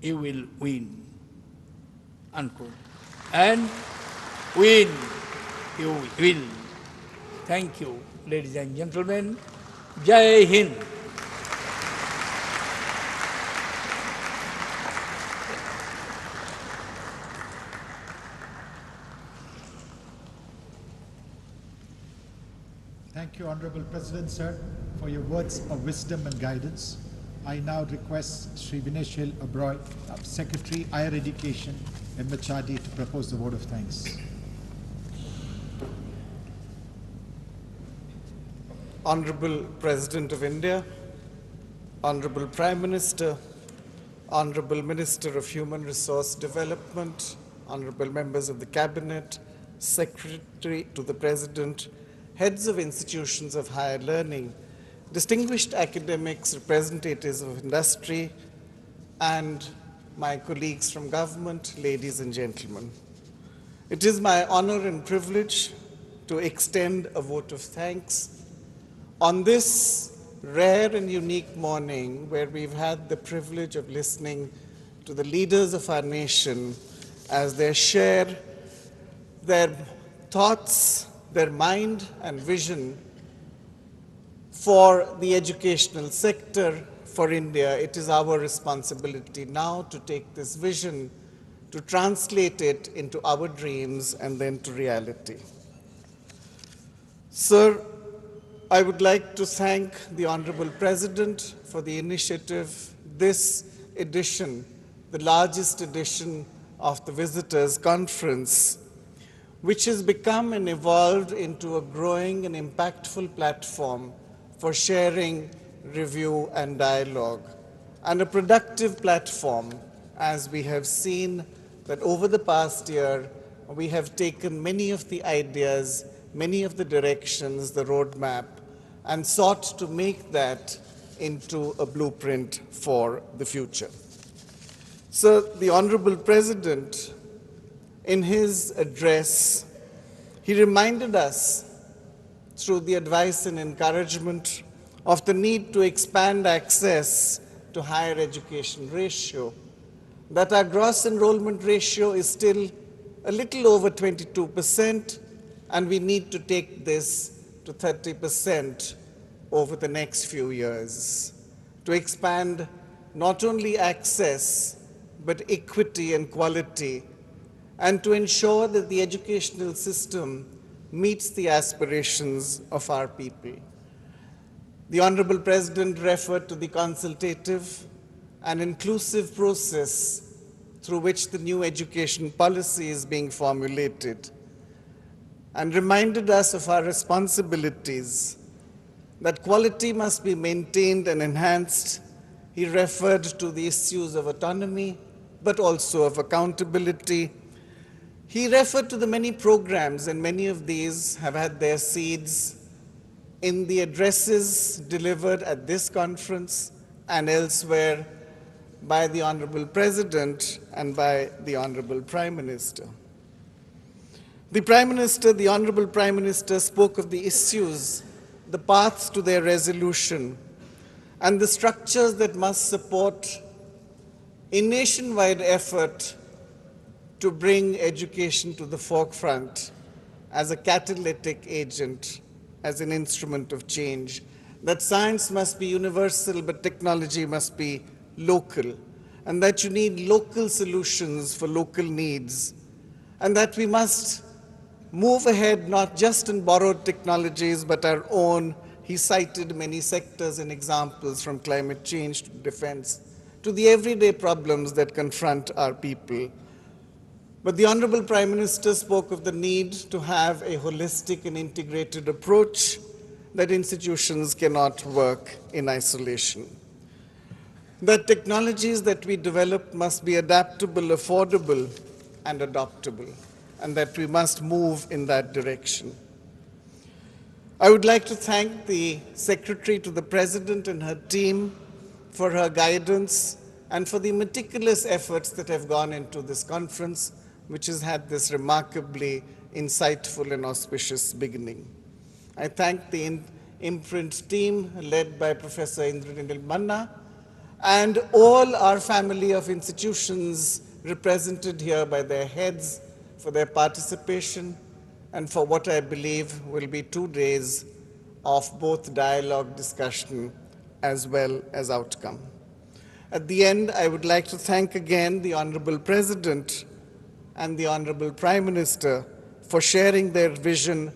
Speaker 7: you will win." Unquote. And win, you will. Thank you, ladies and gentlemen. Jai Hind.
Speaker 2: Thank you, Honorable President, sir, for your words of wisdom and guidance. I now request Shri Vineshil Oberoi, Secretary, Higher Education, MHRD, to propose the vote of thanks.
Speaker 8: Honorable President of India, Honorable Prime Minister, Honorable Minister of Human Resource Development, Honorable members of the Cabinet, Secretary to the President, heads of institutions of higher learning, distinguished academics, representatives of industry, and my colleagues from government, ladies and gentlemen. It is my honor and privilege to extend a vote of thanks on this rare and unique morning where we've had the privilege of listening to the leaders of our nation as they share their thoughts, their mind and vision for the educational sector for India. It is our responsibility now to take this vision, to translate it into our dreams and then to reality. Sir, I would like to thank the Honorable President for the initiative, this edition, the largest edition of the Visitors' Conference, which has become and evolved into a growing and impactful platform for sharing, review, and dialogue, and a productive platform, as we have seen that over the past year, we have taken many of the ideas, many of the directions, the roadmap, and sought to make that into a blueprint for the future. So the Honorable President, in his address, he reminded us through the advice and encouragement of the need to expand access to higher education ratio, that our gross enrollment ratio is still a little over 22%, and we need to take this to 30% over the next few years to expand not only access, but equity and quality, and to ensure that the educational system meets the aspirations of our people. The Honorable President referred to the consultative and inclusive process through which the new education policy is being formulated, and reminded us of our responsibilities, that quality must be maintained and enhanced. He referred to the issues of autonomy, but also of accountability. He referred to the many programs, and many of these have had their seeds in the addresses delivered at this conference and elsewhere by the Honorable President and by the Honorable Prime Minister. The Honorable Prime Minister spoke of the issues, the paths to their resolution, and the structures that must support a nationwide effort to bring education to the forefront as a catalytic agent, as an instrument of change, that science must be universal, but technology must be local, and that you need local solutions for local needs, and that we must move ahead not just in borrowed technologies but our own. He cited many sectors and examples, from climate change to defense to the everyday problems that confront our people. But the Honorable Prime Minister spoke of the need to have a holistic and integrated approach, that institutions cannot work in isolation. That technologies that we develop must be adaptable, affordable, and adoptable, and that we must move in that direction. I would like to thank the Secretary to the President and her team for her guidance and for the meticulous efforts that have gone into this conference, which has had this remarkably insightful and auspicious beginning. I thank the Imprint team led by Professor Indranil Manna and all our family of institutions represented here by their heads for their participation and for what I believe will be 2 days of both dialogue, discussion, as well as outcome. At the end, I would like to thank again the Honorable President and the Honorable Prime Minister for sharing their vision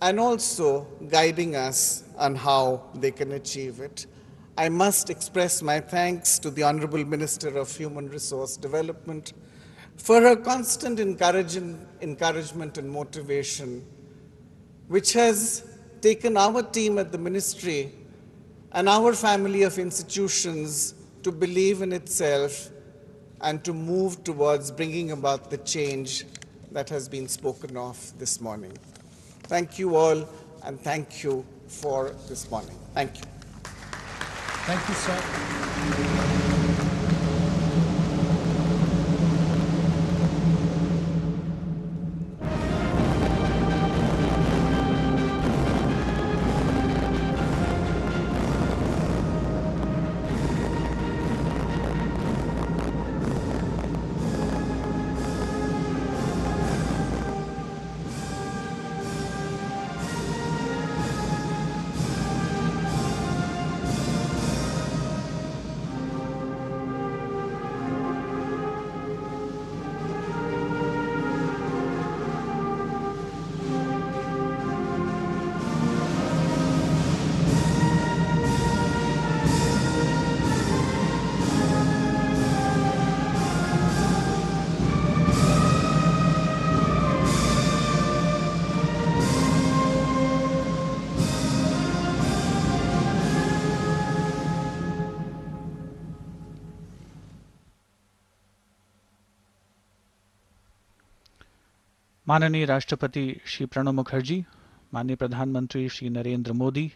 Speaker 8: and also guiding us on how they can achieve it. I must express my thanks to the Honorable Minister of Human Resource Development for her constant encouragement and motivation, which has taken our team at the Ministry and our family of institutions to believe in itself and to move towards bringing about the change that has been spoken of this morning. Thank you all, and thank you for this morning. Thank you.
Speaker 2: Thank you, sir.
Speaker 1: माननीय राष्ट्रपति श्री प्रणब मुखर्जी, माननीय प्रधानमंत्री श्री नरेंद्र मोदी,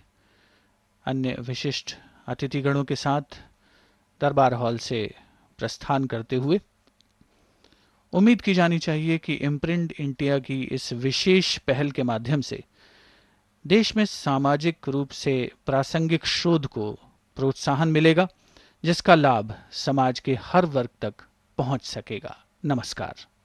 Speaker 1: अन्य विशिष्ट अतिथिगणों के साथ दरबार hall से प्रस्थान करते हुए उम्मीद की जानी चाहिए कि इम्प्रिंट इंडिया की इस विशेष पहल के माध्यम से देश में सामाजिक रूप से प्रासंगिक शोध को प्रोत्साहन मिलेगा, जिसका लाभ समाज के हर वर्ग तक पहुंच सकेगा। नमस्कार।